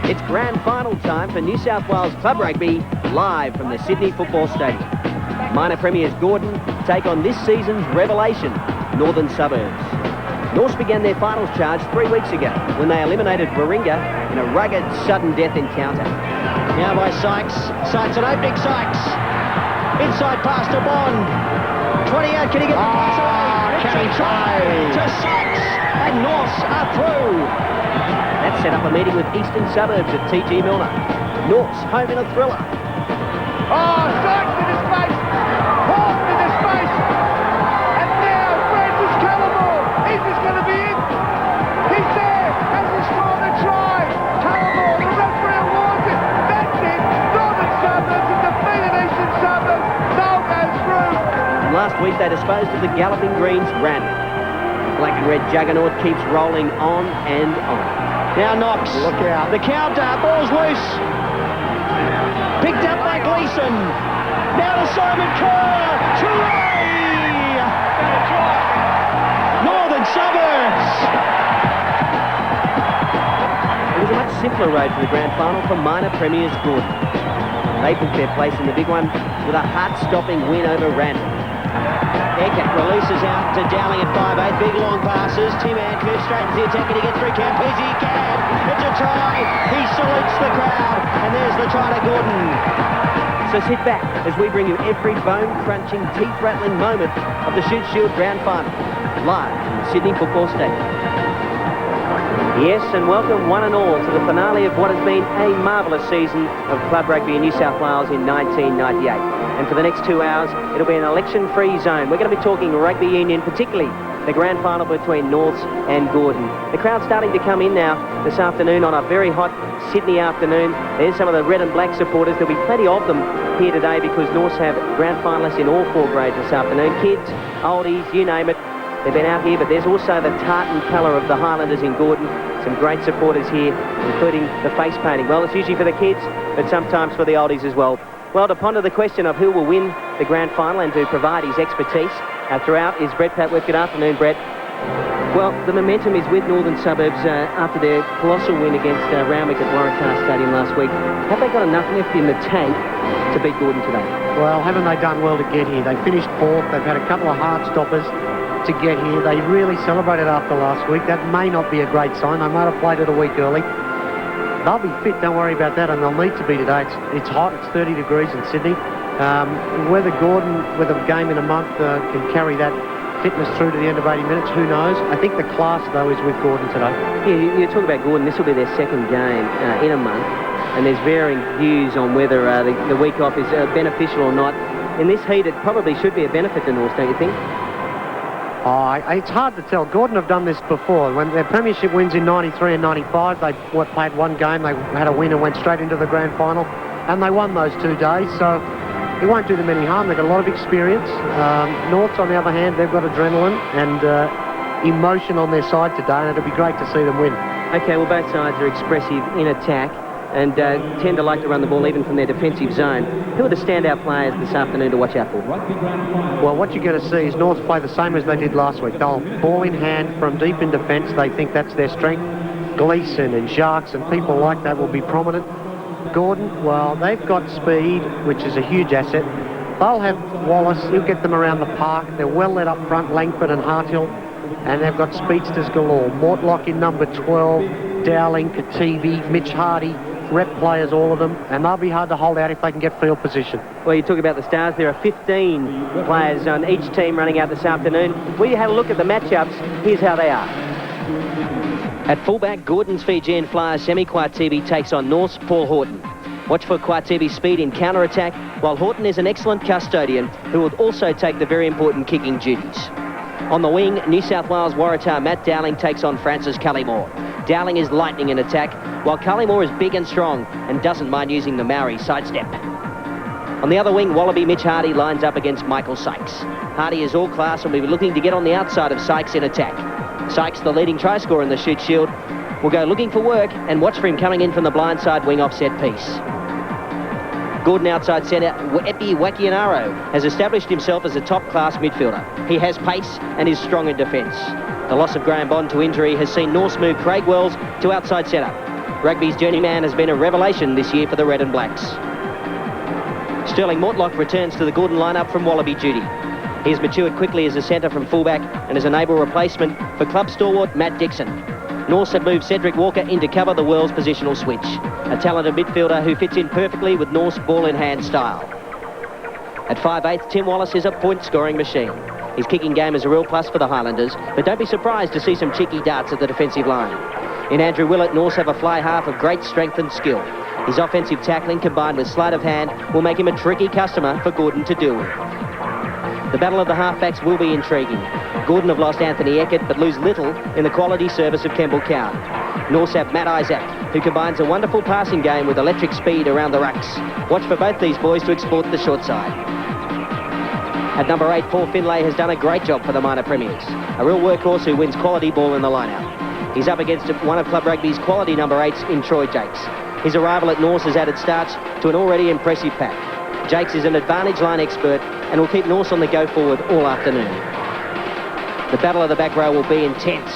It's grand final time for New South Wales Club Rugby, live from the Sydney Football Stadium. Minor Premiers Gordon take on this season's revelation, Northern Suburbs. Norths began their finals charge 3 weeks ago when they eliminated Warringah in a rugged, sudden death encounter. Now by Sykes. Sykes an opening Sykes. Inside pass to Bond. 20 out, can he get the pass away? Can he try? To Sykes, and Norths are through. That set up a meeting with Eastern Suburbs at TG Milner. Norths home in a thriller. Oh, Sykes in his face! Hawke in his face! And now Francis Callamore! Is this going to be it? He's there! Has he scored a try? Callamore, the referee awards it! That's it! Northern Suburbs have defeated Eastern Suburbs! They'll go through! And last week they disposed of the Galloping Greens Rand. Black and red juggernaut keeps rolling on and on. Now Knox. Look out. The counter. Ball's loose. Picked up by Gleeson. Now to Simon Kerr. Try! Northern Suburbs. It was a much simpler road to the grand final for Minor Premiers Gordon. They booked their place in the big one with a heart-stopping win over Randall. Eckert releases out to Dowling at 5'8", big long passes. Tim Andrew straightens the attack and he gets through Campese. He can. It's a try. He salutes the crowd. And there's the try to Gordon. So sit back as we bring you every bone-crunching, teeth-rattling moment of the Shute Shield Grand Final, live from the Sydney Football Stadium. Yes, and welcome one and all to the finale of what has been a marvellous season of club rugby in New South Wales in 1998. And for the next 2 hours, it'll be an election-free zone. We're going to be talking rugby union, particularly the grand final between Norths and Gordon. The crowd's starting to come in now this afternoon on a very hot Sydney afternoon. There's some of the red and black supporters. There'll be plenty of them here today because Norths have grand finalists in all 4 grades this afternoon. Kids, oldies, you name it. They've been out here, but there's also the tartan colour of the Highlanders in Gordon. Some great supporters here, including the face painting. Well, it's usually for the kids, but sometimes for the oldies as well. Well, to ponder the question of who will win the grand final and to provide his expertise throughout is Brett Patworth. Good afternoon, Brett. Well, the momentum is with Northern Suburbs after their colossal win against Randwick at Waratah Stadium last week. Have they got enough left in the tank to beat Gordon today? Well, haven't they done well to get here? They finished 4th. They've had a couple of hard stoppers to get here. They really celebrated after last week. That may not be a great sign. They might have played it a week early. They'll be fit, don't worry about that, and they'll need to be today. It's hot, it's 30 degrees in Sydney. Whether Gordon, with a game in a month, can carry that fitness through to the end of 80 minutes, who knows? I think the class, though, is with Gordon today. Yeah, you talk about Gordon. This will be their 2nd game in a month, and there's varying views on whether the week off is beneficial or not. In this heat, it probably should be a benefit to North, don't you think? It's hard to tell. Gordon have done this before. When their premiership wins in 93 and 95, they played 1 game, they had a win and went straight into the grand final, and they won those 2 days, so it won't do them any harm. They've got a lot of experience. Norths, on the other hand, they've got adrenaline and emotion on their side today, and it'll be great to see them win. Okay, well, both sides are expressive in attack and tend to like to run the ball even from their defensive zone. Who are the standout players this afternoon to watch out for? Well, what you're going to see is North play the same as they did last week. They'll ball in hand from deep in defence. They think that's their strength. Gleeson and Jacques and people like that will be prominent. Gordon, well, they've got speed, which is a huge asset. They'll have Wallace. He'll get them around the park. They're well let up front, Langford and Harthill. And they've got speedsters galore. Mortlock in number 12, Dowling, Kativi, Mitch Hardy, rep players, all of them, and they'll be hard to hold out if they can get field position. Well, you talk about the Stars. There are 15 players on each team running out this afternoon. We had a look at the matchups. Here's how they are. At fullback, Gordon's Fijian flyer Semi Quatibi takes on North's Paul Horton. Watch for Quatibi's speed in counter-attack, while Horton is an excellent custodian who will also take the very important kicking duties. On the wing, New South Wales Waratah Matt Dowling takes on Francis Cullymore. Dowling is lightning in attack, while Cullymore is big and strong and doesn't mind using the Maori sidestep. On the other wing, Wallaby Mitch Hardy lines up against Michael Sykes. Hardy is all class and will be looking to get on the outside of Sykes in attack. Sykes, the leading try scorer in the Shute Shield, will go looking for work and watch for him coming in from the blindside wing offset piece. Gordon outside centre, Epi Wakianaro has established himself as a top-class midfielder. He has pace and is strong in defence. The loss of Graham Bond to injury has seen Norths move Craig Wells to outside centre. Rugby's journeyman has been a revelation this year for the Red and Blacks. Sterling Mortlock returns to the Gordon lineup from Wallaby duty. He has matured quickly as a centre from fullback and is an able replacement for club stalwart Matt Dixon. Norths have moved Cedric Walker in to cover the Wells positional switch, a talented midfielder who fits in perfectly with North's ball-in-hand style. At 5'8", Tim Wallace is a point-scoring machine. His kicking game is a real plus for the Highlanders, but don't be surprised to see some cheeky darts at the defensive line. In Andrew Willett, Norths have a fly half of great strength and skill. His offensive tackling combined with sleight of hand will make him a tricky customer for Gordon to deal with. The battle of the halfbacks will be intriguing. Gordon have lost Anthony Eckert but lose little in the quality service of Kemble Cowan. Norths have Matt Isaac, who combines a wonderful passing game with electric speed around the rucks. Watch for both these boys to exploit the short side. At number 8, Paul Finlay has done a great job for the minor premiers. A real workhorse who wins quality ball in the line-out. He's up against one of Club Rugby's quality number 8s in Troy Jakes. His arrival at Norths has added starch to an already impressive pack. Jakes is an advantage line expert and will keep Norths on the go forward all afternoon. The battle of the back row will be intense,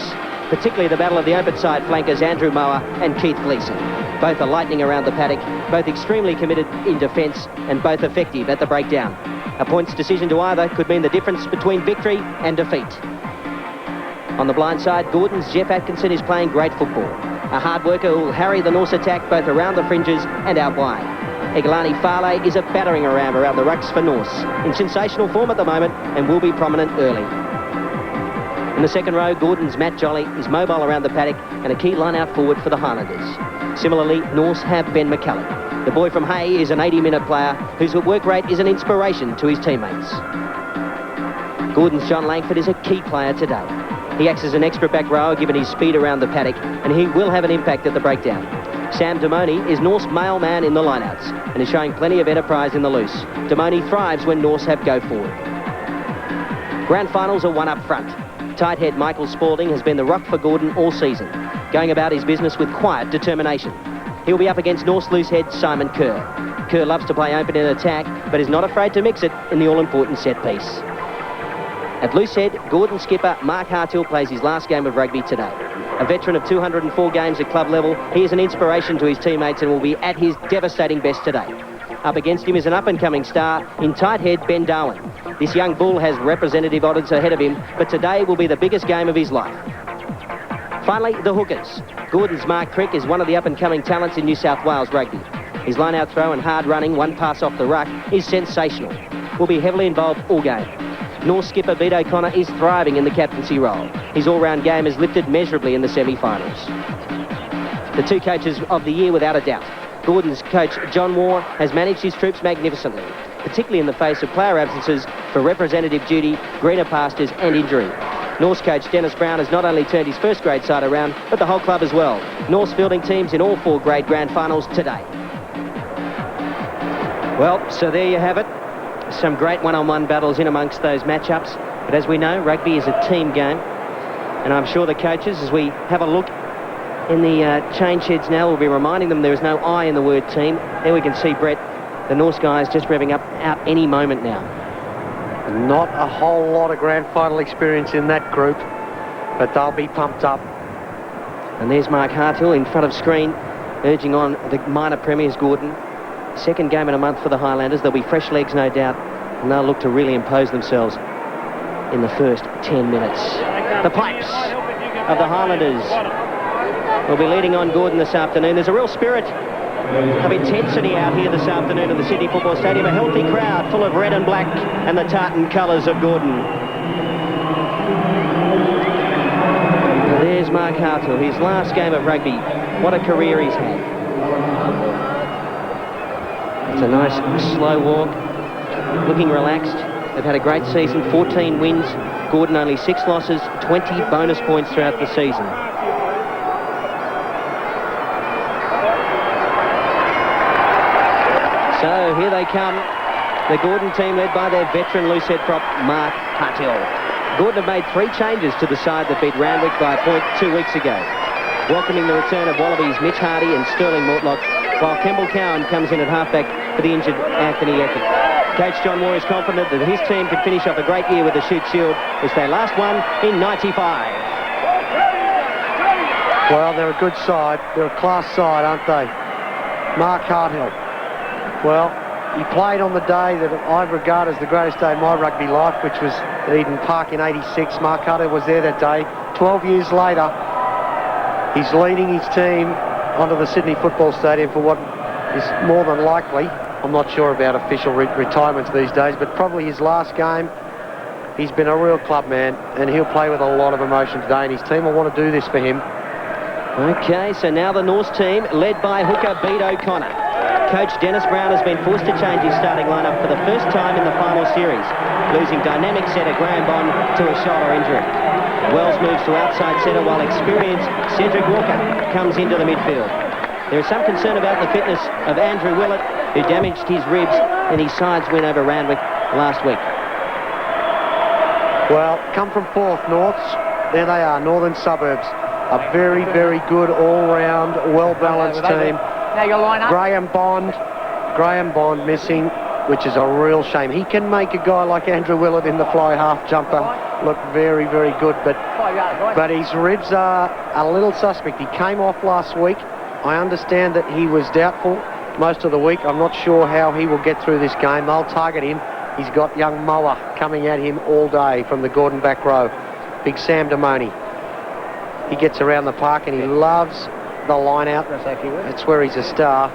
particularly the battle of the open side flankers Andrew Moa and Keith Gleeson. Both are lightning around the paddock, both extremely committed in defence and both effective at the breakdown. A points decision to either could mean the difference between victory and defeat. On the blind side, Gordon's Jeff Atkinson is playing great football. A hard worker who will harry the Norths attack both around the fringes and out wide. Egalani Farley is a battering around the rucks for Norths, in sensational form at the moment and will be prominent early. In the second row, Gordon's Matt Jolly is mobile around the paddock and a key line out forward for the Highlanders. Similarly, Norths have Ben McCulloch. The boy from Hay is an 80-minute player whose work rate is an inspiration to his teammates. Gordon's John Langford is a key player today. He acts as an extra back rower given his speed around the paddock, and he will have an impact at the breakdown. Sam Damoni is North's mailman in the lineouts and is showing plenty of enterprise in the loose. Damoni thrives when Norths have go forward. Grand finals are one up front. Tight head Michael Spalding has been the rock for Gordon all season, going about his business with quiet determination. He'll be up against North's loose head Simon Kerr. Kerr loves to play open in attack, but is not afraid to mix it in the all-important set piece. At loosehead, Gordon skipper Mark Hartill plays his last game of rugby today. A veteran of 204 games at club level, he is an inspiration to his teammates and will be at his devastating best today. Up against him is an up-and-coming star in tight head Ben Darwin. This young bull has representative odds ahead of him, but today will be the biggest game of his life. Finally, the hookers. Gordon's Mark Crick is one of the up-and-coming talents in New South Wales rugby. His line-out throw and hard running, one pass off the ruck, is sensational. Will be heavily involved all game. North skipper Vito Connor is thriving in the captaincy role. His all-round game has lifted measurably in the semi-finals. The two coaches of the year without a doubt. Gordon's coach John Moore has managed his troops magnificently, particularly in the face of player absences for representative duty, greener pastures and injury. North's coach Dennis Brown has not only turned his first grade side around, but the whole club as well. North's fielding teams in all 4 grade grand finals today. Well, so there you have it. Some great one-on-one battles in amongst those matchups. But as we know, rugby is a team game. And I'm sure the coaches, as we have a look in the change sheds now, will be reminding them there is no I in the word team. There we can see Brett, the Norths guys, just revving up out any moment now. Not a whole lot of grand final experience in that group, but they'll be pumped up. And there's Mark Hartill in front of screen, urging on the minor premiers Gordon. Second game in a month for the Highlanders. There'll be fresh legs, no doubt, and they'll look to really impose themselves in the first 10 minutes. The pipes of the Highlanders will be leading on Gordon this afternoon. There's a real spirit of intensity out here this afternoon at the Sydney Football Stadium. A healthy crowd full of red and black and the tartan colours of Gordon. There's Mark Harthill. His last game of rugby. What a career he's had. It's a nice slow walk, looking relaxed. They've had a great season, 14 wins. Gordon only 6 losses, 20 bonus points throughout the season. So here they come, the Gordon team led by their veteran loosehead prop, Mark Harthill. Gordon have made 3 changes to the side that beat Randwick by a point 2 weeks ago. Welcoming the return of Wallabies Mitch Hardy and Sterling Mortlock, while Kemble Cowan comes in at halfback for the injured Anthony Eckert. Coach John Moore is confident that his team could finish off a great year with the Shute Shield as they last won in '95. Well, they're a good side. They're a class side, aren't they? Mark Harthill. Well, he played on the day that I regard as the greatest day of my rugby life, which was at Eden Park in '86. Mark Harthill was there that day. 12 years later, he's leading his team onto the Sydney Football Stadium for what is more than likely, I'm not sure about official retirements these days, but probably his last game. He's been a real club man, and he'll play with a lot of emotion today, and his team will want to do this for him. Okay, so now the Norse team, led by hooker Bede O'Connor. Coach Dennis Brown has been forced to change his starting lineup for the first time in the final series, losing dynamic setter Graham Bond to a shoulder injury. Wells moves to outside centre while experienced Cedric Walker comes into the midfield. There is some concern about the fitness of Andrew Willett, who damaged his ribs in his side's win over Randwick last week. Well, come from 4th, Norths. There they are, Northern Suburbs. A very, very good all-round, well-balanced team. Now you line up. Graham Bond missing, which is a real shame. He can make a guy like Andrew Willett in the fly half jumper look very, very good, but his ribs are a little suspect. He came off last week. I understand that he was doubtful most of the week. I'm not sure how he will get through this game. They'll target him. He's got young Moa coming at him all day from the Gordon back row. Big Sam Damoni. He gets around the park and he loves the line out. That's where he's a star.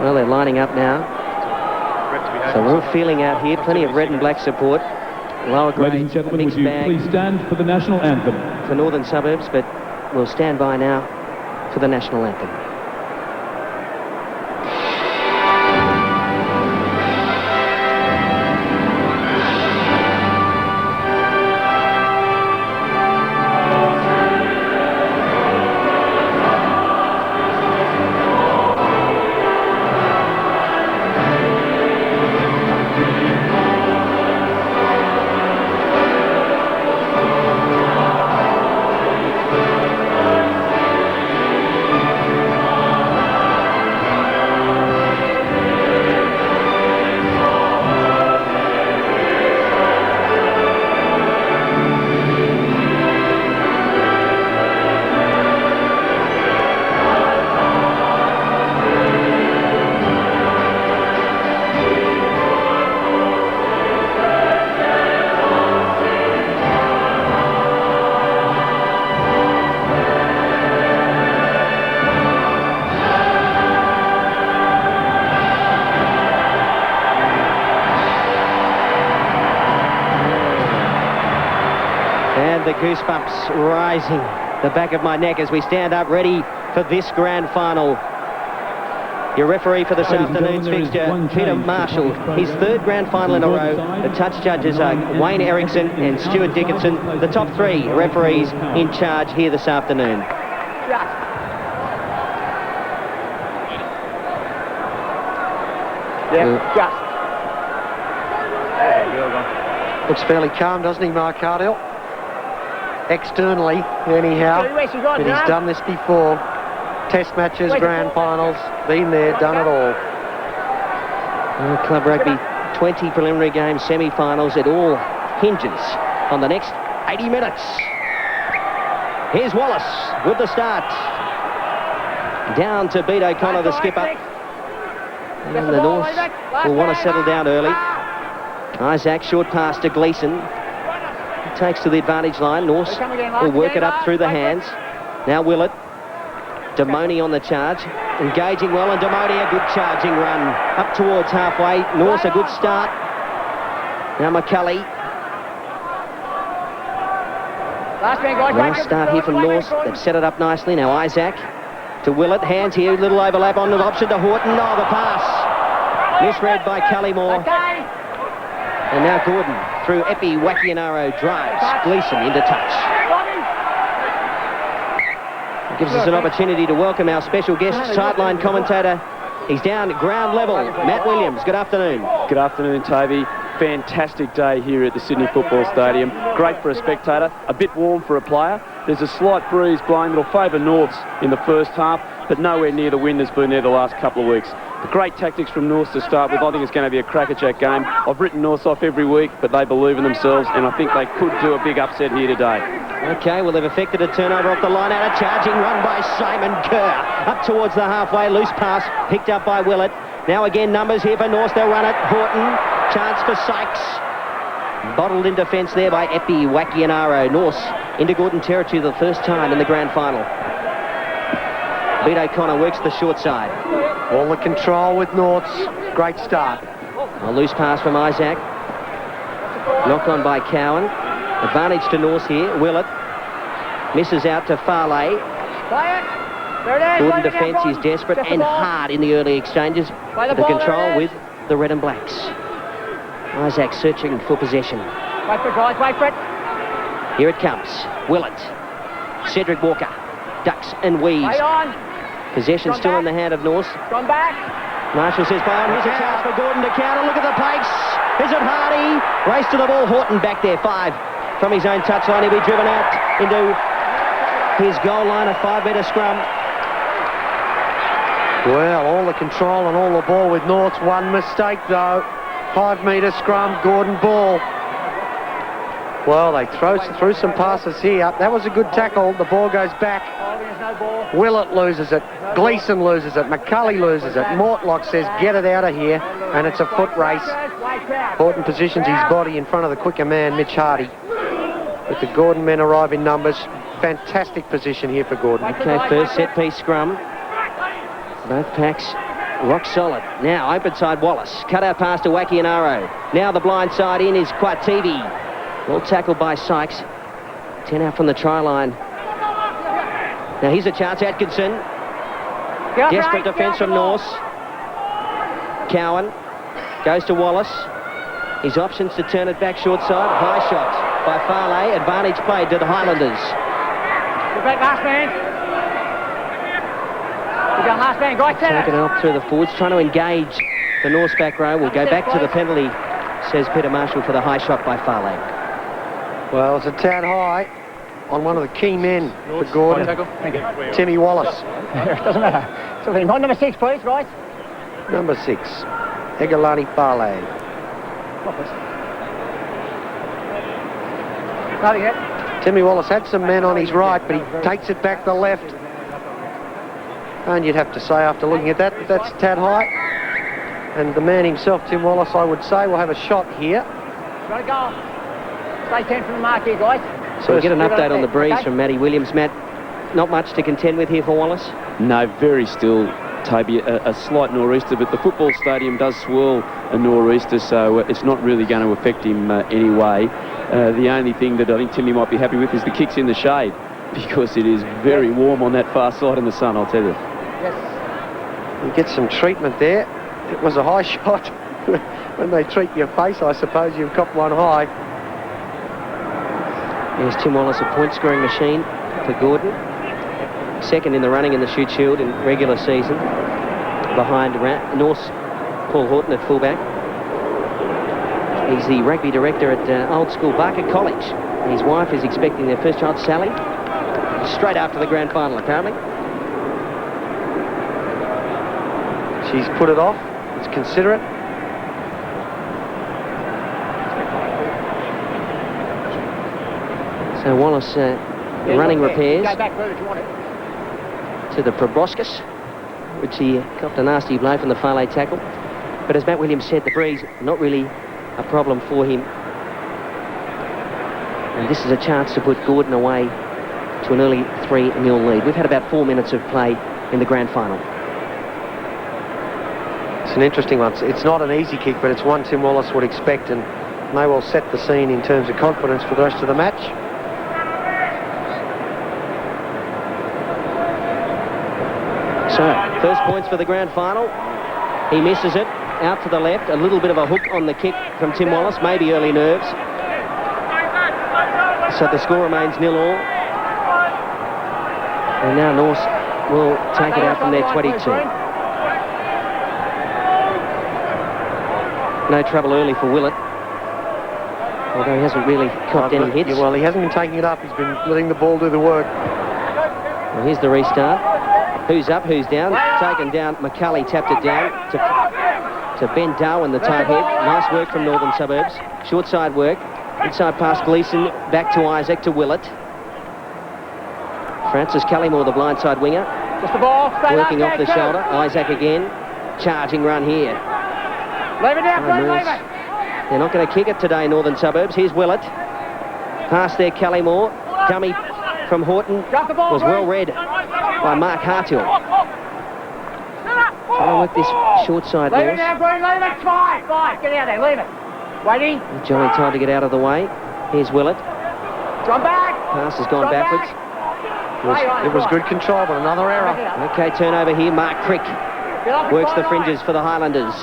Well, they're lining up now. So we're all feeling out here. Plenty of red and black support. Lower grade, Ladies and gentlemen, would mixed you bag please stand for the national anthem? for Northern Suburbs, but we'll stand by now for the national anthem. The goosebumps rising the back of my neck as we stand up ready for this grand final. Your referee for this afternoon's fixture, Peter Marshall, his 3rd grand final in a row. The touch judges are Wayne Erickson and Stuart Dickinson, the top 3 referees in charge here this afternoon. Looks fairly calm, doesn't he, Mark Harthill? Externally, anyhow, but he's done this before. Test matches, grand finals, been there, done it all. Club rugby, 20 preliminary games, semi-finals. It all hinges on the next 80 minutes. Here's Wallace with the start. Down to Bede O'Connor, the skipper. And the North will want to settle down early. Isaac, short pass to Gleeson. Takes to the advantage line. Norse will work it up through the hands. Now Willett. Damoni on the charge. Engaging well, and Damoni a good charging run. Up towards halfway. Norse a good start. Now McCulley. Nice start here from North. They've set it up nicely. Now Isaac to Willett. Hands here. Little overlap on the option to Horton. Oh, the pass. Misread by Cullymore. And now Gordon through Epi Wakianaro drives Gleeson into touch. It gives us an opportunity to welcome our special guest, sideline commentator. He's down at ground level. Matt Williams, good afternoon. Good afternoon, Toby. Fantastic day here at the Sydney Football Stadium. Great for a spectator, a bit warm for a player. There's a slight breeze blowing that'll favour Norths in the first half, but nowhere near the wind that's been there the last couple of weeks. The great tactics from Norths to start with. I think it's going to be a crackerjack game. I've written Norths off every week, but they believe in themselves, and I think they could do a big upset here today. Okay, well, they've effected a turnover off the line out of charging run by Simon Kerr. Up towards the halfway, loose pass, picked up by Willett. Now again, numbers here for Norths. They'll run it. Horton, chance for Sykes. Bottled in defence there by Epi Wakianaro. Norths into Gordon territory the first time in the grand final. Pete O'Connor works the short side. All the control with Norths. Great start. A loose pass from Isaac. Knocked on by Cowan. Advantage to Norths here. Willett misses out to Farley. Gordon defence is desperate and hard in the early exchanges. The control with the red and blacks. Isaac searching for possession. Wait for it, guys, wait for it. Here it comes. Willett. Cedric Walker. Ducks and weaves. Possession still in the hand of Norths. Gone back. Marshall says, by on, here's a chance for Gordon to counter. Look at the pace. Is it Hardy? Race to the ball. Horton back there. 5 from his own touchline. He'll be driven out into his goal line. A 5-metre scrum. Well, all the control and all the ball with Norths. One mistake, though. 5-metre scrum, Gordon ball. Well, they threw some passes here. That was a good tackle. The ball goes back. Willett loses it. Gleeson loses it. McCulley loses it. Mortlock says, get it out of here. And it's a foot race. Horton positions his body in front of the quicker man, Mitch Hardy. With the Gordon men arrive in numbers. Fantastic position here for Gordon. Okay, first set-piece scrum. Both packs rock solid. Now, open side Wallace. Cut out pass to Wakianaro. Now the blind side in is Quativi. Well tackled by Sykes. 10 out from the try line. Now here's a chance, Atkinson. Desperate defence from Norths. Cowan goes to Wallace. His options to turn it back short side. High shot by Farley. Advantage played to the Highlanders. Good back, last man. Good down, last man. Right centre. Taking it up through the forwards, trying to engage the Norths back row. We'll go back to the penalty, says Peter Marshall, for the high shot by Farley. Well, it's a tad high on one of the key men for Gordon. Thank you. Timmy Wallace. Doesn't matter. So on number 6, please, right? Number 6, Egalani Farley. Nothing yet. Timmy Wallace had some men on his right, but he takes it back the left. And you'd have to say, after looking at that, that's a tad high. And the man himself, Tim Wallace, I would say, will have a shot here. Got to go. Stay 10 from the mark here, guys. So we get an update on the breeze from Matty Williams. Matt, not much to contend with here for Wallace? No, very still, Toby. A slight nor'easter, but the football stadium does swirl a nor'easter, so it's not really going to affect him anyway. The only thing that I think Timmy might be happy with is the kicks in the shade, because it is very warm on that far side in the sun, I'll tell you. Yes. You get some treatment there. It was a high shot. When they treat your face, I suppose you've got one high. There's Tim Wallace, a point-scoring machine for Gordon. Second in the running in the Shute Shield in regular season. Behind North's Paul Horton at fullback. He's the rugby director at Old School Barker College. His wife is expecting their first child, Sally, straight after the grand final, apparently. She's put it off. It's considerate. So Wallace running repairs Go back further if you want it. to the proboscis, which he copped a nasty blow from the Farley tackle. But as Matt Williams said, the breeze, not really a problem for him. And this is a chance to put Gordon away to an early 3-0 lead. We've had about 4 minutes of play in the grand final. It's an interesting one. It's not an easy kick, but it's one Tim Wallace would expect, and may well set the scene in terms of confidence for the rest of the match. So, first points for the grand final. He misses it, out to the left. A little bit of a hook on the kick from Tim Wallace, maybe early nerves. So the score remains 0-0. And now North will take it out from their 22. No trouble early for Willett, although he hasn't really copped any hits. Yeah, well, he hasn't been taking it up. He's been letting the ball do the work. Well, here's the restart. Who's up, who's down? Taken down. McCulley tapped it down to Ben Darwin, the tight head. Nice work from Northern Suburbs. Short side work. Inside pass Gleeson, back to Isaac, to Willett. Francis Cullimore, the blindside winger. Just the ball. Working off the shoulder. Isaac again. Charging run here. Leave it down, Glenn, leave it. They're not going to kick it today, Northern Suburbs. Here's Willett. Pass there, Cullimore. Dummy from Horton was well read by Mark Hartill. Trying to work this short side, Leave it North. now, Green, leave it. Five. Get out there, leave it. Waiting. Jolly time to get out of the way. Here's Willett. Come back. Pass has gone backwards. It was good control, but another error. Okay, turnover here. Mark Crick works the fringes for the Highlanders.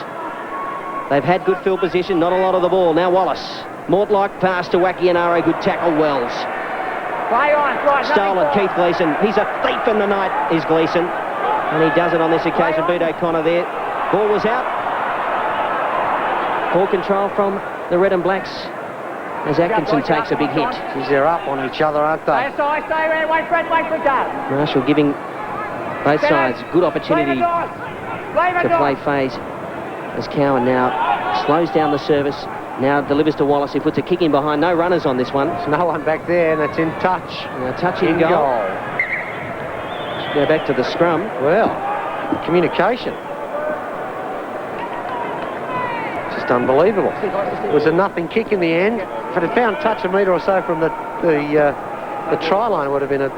They've had good field position, not a lot of the ball. Now Wallace. Mortlock pass to Wakianaro. Good tackle, Wells. Stolen, Keith Gleeson. He's a thief in the night, is Gleeson. And he does it on this occasion. Beat O'Connor there. Ball was out. Ball control from the Red and Blacks as Atkinson takes a big hit. Geez, they're up on each other, aren't they? Wait for it, Marshall giving both sides good opportunity to play phase as Cowan now slows down the service. Now delivers to Wallace. He puts a kick in behind. No runners on this one. There's no one back there, and it's in touch. Now touch in goal. Go back to the scrum. Well, communication. Just unbelievable. It was a nothing kick in the end. If it had found touch a metre or so from the try line, it would have been a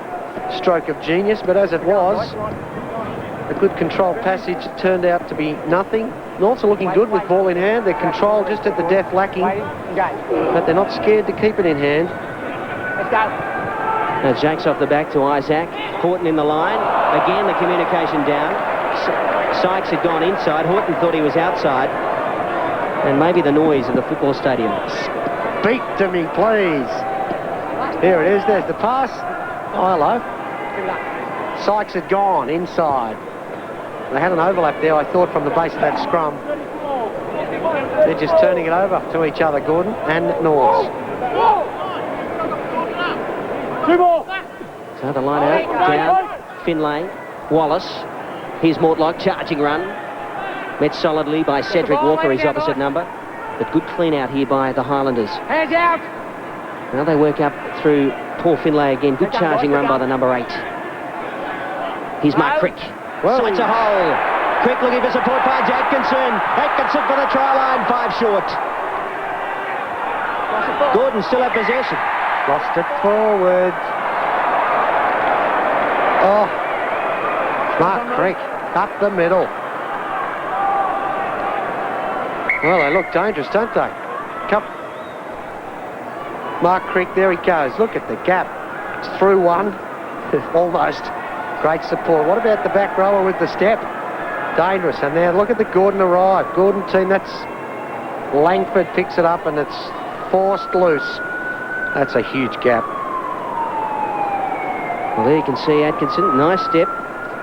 stroke of genius. But as it was, a good controlled passage turned out to be nothing. Norths are looking good with ball in hand. Their control just at the death lacking, but they're not scared to keep it in hand. Let's go. Now Jakes off the back to Isaac. Horton in the line. Again, the communication down. Sykes had gone inside. Horton thought he was outside. And maybe the noise of the football stadium. Speak to me, please. Here it is. There's the pass. Oh, hello. Sykes had gone inside. They had an overlap there, I thought, from the base of that scrum. They're just turning it over to each other, Gordon and Norths. Two more. So the line out, down, Finlay, Wallace. Here's Mortlock, charging run. Met solidly by Cedric Walker, his opposite number. But good clean out here by the Highlanders. Hands out. Now they work up through Paul Finlay again. Good charging run by the number 8. Here's Mark Crick. Sights a hole. Crick looking for support, finds Atkinson. Atkinson for the try line, 5 short. Gordon still at possession. Lost it forward. Oh. Mark Crick up the middle. Well, they look dangerous, don't they? Mark Crick, there he goes. Look at the gap. It's through one. Almost. Great support. What about the back rower with the step? Dangerous. And now look at the Gordon arrive. Gordon team, that's Langford picks it up and it's forced loose. That's a huge gap. Well, there you can see Atkinson. Nice step.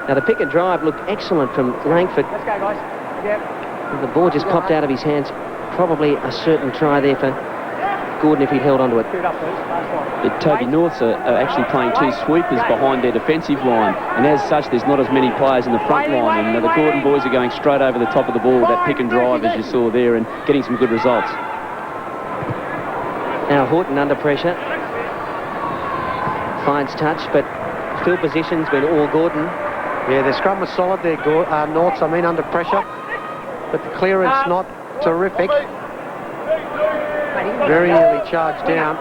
Now, the pick and drive looked excellent from Langford. Let's go, guys. Yep. The ball just popped out of his hands. Probably a certain try there for Gordon if he'd held onto it. But Toby Norths are actually playing 2 sweepers behind their defensive line, and as such there's not as many players in the front line, and the Gordon boys are going straight over the top of the ball with that pick and drive as you saw there and getting some good results. Now Horton under pressure. Finds touch, but field position's been all Gordon. Yeah, their scrum was solid there, Norths, under pressure. But the clearance not terrific. Very nearly charged down.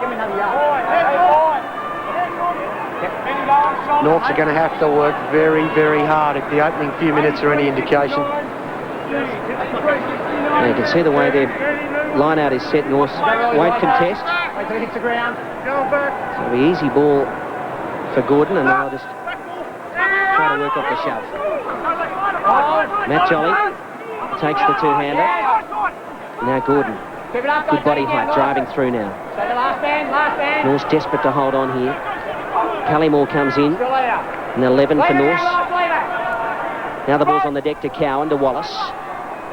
Norths are going to have to work very, very hard if the opening few minutes are any indication. Now you can see the way their line out is set. Norths won't contest. Wait till it hits the ground. So it'll be easy ball for Gordon, and they'll just try to trying to work off the shove. Matt Jolly takes the two-hander. Now Gordon. Good body height, driving through now. Norse desperate to hold on here. Cullymore comes in. And 11 for Norse. Now the ball's on the deck to Cowan, to Wallace.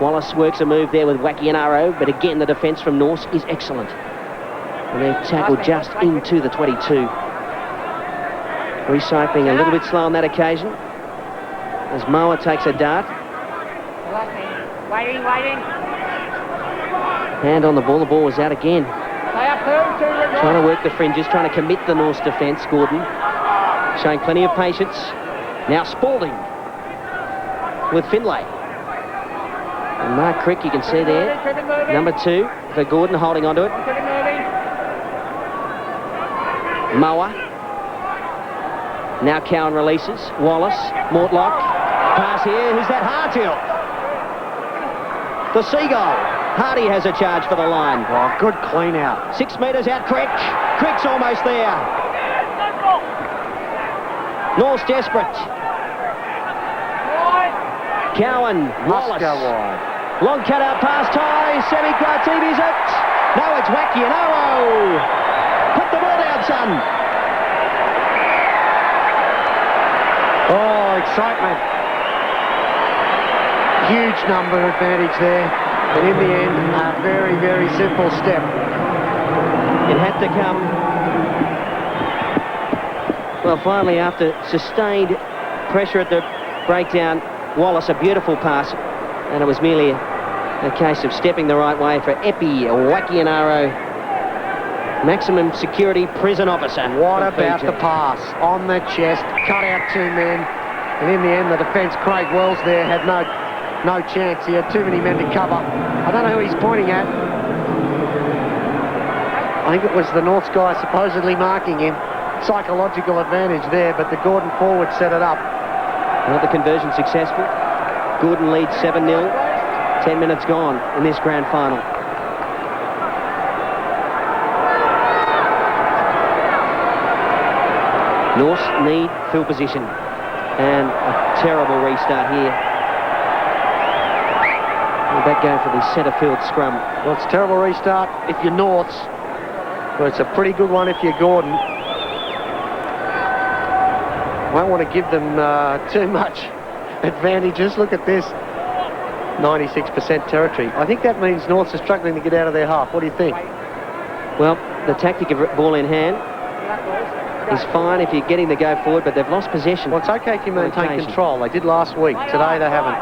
Wallace works a move there with Wacky and Arrow, but again the defence from Norse is excellent. And they tackle just into the 22. Recycling a little bit slow on that occasion. As Moa takes a dart. Waiting. Hand on the ball was out again. Trying to work the fringes, trying to commit the Norse defence, Gordon. Showing plenty of patience. Now Spalding with Finlay. And Mark Crick, you can see there. Number 2 for Gordon, holding onto it. Moa. Now Cowan releases. Wallace, Mortlock. Pass here. Who's that? Hartill. The Seagull. Hardy has a charge for the line. Oh, good clean out. 6 metres out, Crick. Crick's almost there. Norse desperate. Cowan, Wallace. Must go wide. Long cut out pass, tie. Semi Quartibi's it. No, it's Wacky and Arrow. Put the ball down, son. Oh, excitement. Huge number advantage there. And in the end, a very, very simple step. It had to come. Well, finally, after sustained pressure at the breakdown, Wallace, a beautiful pass. And it was merely a case of stepping the right way for Epi, Wacky and Arrow. Maximum security prison officer. What about the pass? On the chest, cut out 2 men. And in the end, the defence, Craig Wells there, had no chance. He had too many men to cover. I don't know who he's pointing at. I think it was the North guy supposedly marking him. Psychological advantage there, but the Gordon forward set it up. Well, the conversion successful. Gordon leads 7-0. 10 minutes gone in this grand final. Norse need field position. And a terrible restart here. That going for the centre field scrum. Well, it's a terrible restart if you're Norths, but it's a pretty good one if you're Gordon. Won't want to give them too much advantages. Look at this. 96% territory. I think that means Norths are struggling to get out of their half. What do you think? Well, the tactic of ball in hand is fine if you're getting the go forward, but they've lost possession. Well, it's okay if you maintain control. They did last week. Today they haven't.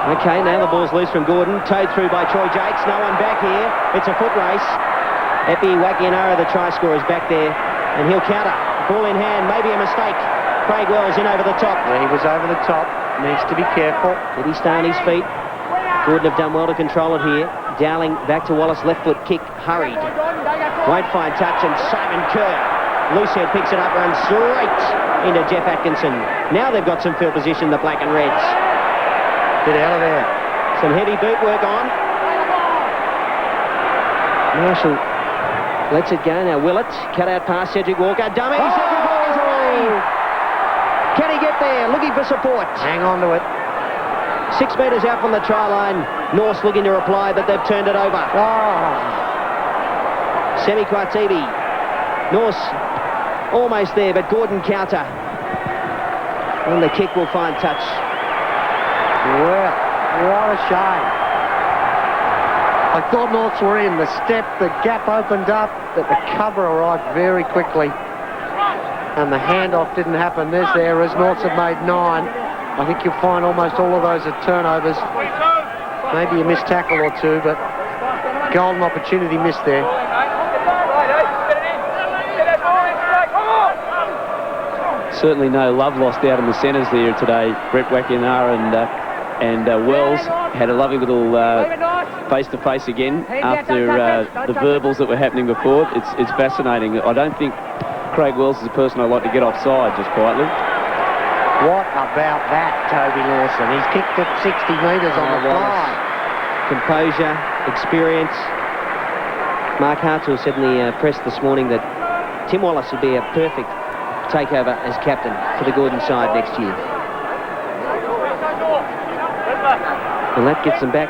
Okay, now the ball's loose from Gordon. Towed through by Troy Jakes. No one back here. It's a foot race. Epi, Wacky and Arrow, the try scorers back there. And he'll counter. Ball in hand. Maybe a mistake. Craig Wells in over the top. Yeah, he was over the top. Needs to be careful. Did he stay on his feet? Gordon have done well to control it here. Dowling back to Wallace. Left foot kick. Hurried. Won't find touch. And Simon Kerr. Loosehead picks it up. Runs straight into Jeff Atkinson. Now they've got some field position, the black and reds. Get out of there. Some heavy boot work on. Marshall lets it go. Now Willett, cut out past Cedric Walker. Dummy, Cedric Walker's away. Can he get there? Looking for support. Hang on to it. 6 metres out from the try line. Norse looking to reply, but they've turned it over. Oh. Semi Quartibi. Norse almost there, but Gordon counter. And the kick will find touch. Well, what a shame. I thought Norths were in. The step, the gap opened up, but the cover arrived very quickly. And the handoff didn't happen. There's the errors. Norths have made 9. I think you'll find almost all of those are turnovers. Maybe a missed tackle or 2, but golden opportunity missed there. Certainly no love lost out in the centres there today. Brett Wakinara and Wells had a lovely little face-to-face again after the verbals that were happening before. It's fascinating. I don't think Craig Wells is a person I'd like to get offside just quietly. What about that, Toby Lawson? He's kicked it 60 metres on the fly. Composure, experience. Mark Hartwell said in the press this morning that Tim Wallace would be a perfect takeover as captain for the Gordon side next year. And that gets them back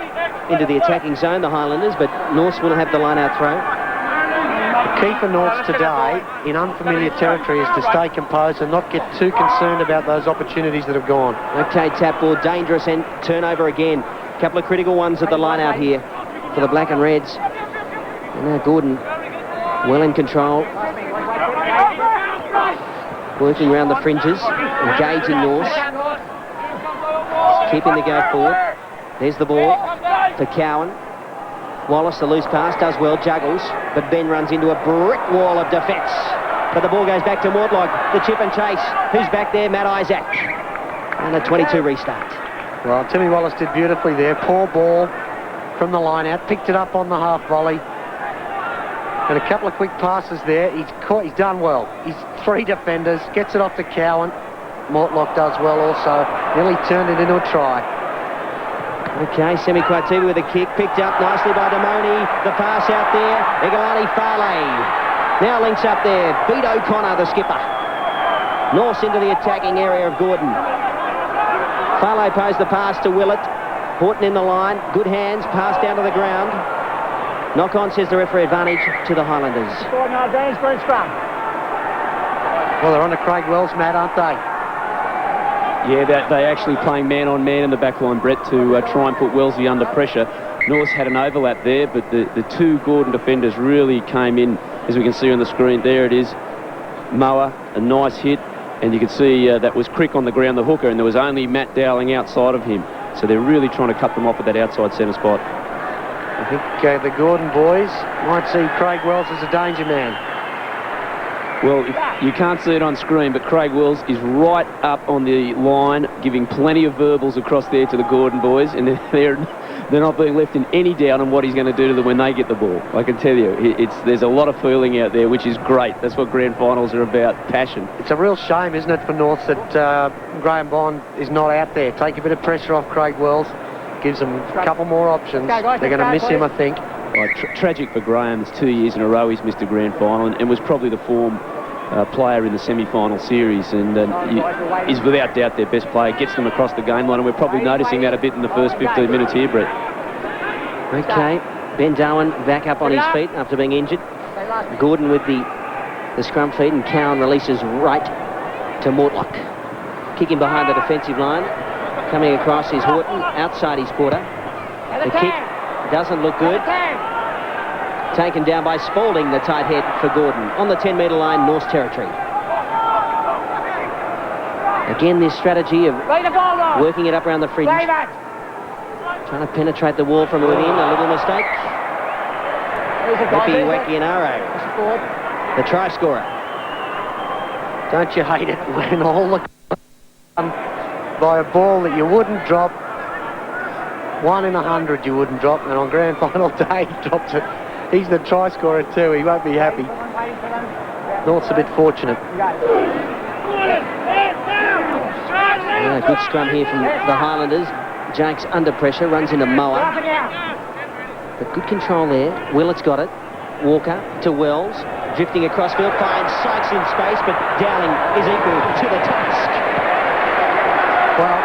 into the attacking zone, the Highlanders, but Norths will have the line-out throw. The key for Norths today in unfamiliar territory is to stay composed and not get too concerned about those opportunities that have gone. Okay, tap ball, dangerous, and turnover again. A couple of critical ones at the line-out here for the Black and Reds. And now Gordon well in control. Working around the fringes, engaging Norths. Keeping the go forward. There's the ball for Cowan. Wallace, the loose pass, does well, juggles, but Ben runs into a brick wall of defence. But the ball goes back to Mortlock, the chip and chase. Who's back there? Matt Isaac. And a 22 restart. Well, Timmy Wallace did beautifully there. Poor ball from the line-out, picked it up on the half volley. And a couple of quick passes there. He's done well. He's 3 defenders, gets it off to Cowan. Mortlock does well also. Nearly turned it into a try. Okay, Semi Kwatibi with a kick, picked up nicely by Damoni. The pass out there, Egalani Farley. Now links up there, beat O'Connor, the skipper. Norths into the attacking area of Gordon. Farley posed the pass to Willett. Horton in the line, good hands, pass down to the ground. Knock on, says the referee, advantage to the Highlanders. Well, they're on to Craig Wells, Matt, aren't they? Yeah, they're actually playing man-on-man in the back line, Brett, to try and put Wellesley under pressure. Norths had an overlap there, but the 2 Gordon defenders really came in, as we can see on the screen. There it is. Moa, a nice hit, and you can see that was Crick on the ground, the hooker, and there was only Matt Dowling outside of him. So they're really trying to cut them off at that outside centre spot. I think the Gordon boys might see Craig Wells as a danger man. Well, you can't see it on screen, but Craig Wells is right up on the line, giving plenty of verbals across there to the Gordon boys, and they're not being left in any doubt on what he's going to do to them when they get the ball. I can tell you, there's a lot of feeling out there, which is great. That's what grand finals are about, passion. It's a real shame, isn't it, for North that Graham Bond is not out there. Take a bit of pressure off Craig Wells, gives them a couple more options. They're going to miss him, I think. Tragic for Graham. It's 2 years in a row he's missed a grand final and was probably the form player in the semi-final series, and is without doubt their best player. Gets them across the game line, and we're probably noticing that a bit in the first 15 minutes here, Brett. Okay, Ben Darwin back up on his feet after being injured. Gordon with the scrum feed, and Cowan releases right to Mortlock. Kicking behind the defensive line. Coming across is Horton, outside his quarter. The kick doesn't look good. Taken down by Spalding, the tight head for Gordon. On the 10-metre line, North's territory. Again, this strategy of working it up around the fringe. Trying to penetrate the wall from within, a little mistake. Ricky Wakianaro, the try scorer. Don't you hate it when all the by a ball that you wouldn't drop, 1 in 100 you wouldn't drop, and on grand final day he drops it. He's the try scorer too, he won't be happy. North's a bit fortunate. Yeah, good scrum here from the Highlanders. Jakes under pressure, runs into Moa. But good control there. Willett's got it. Walker to Wells. Drifting across field, finds Sykes in space, but Dowling is equal to the task. Well,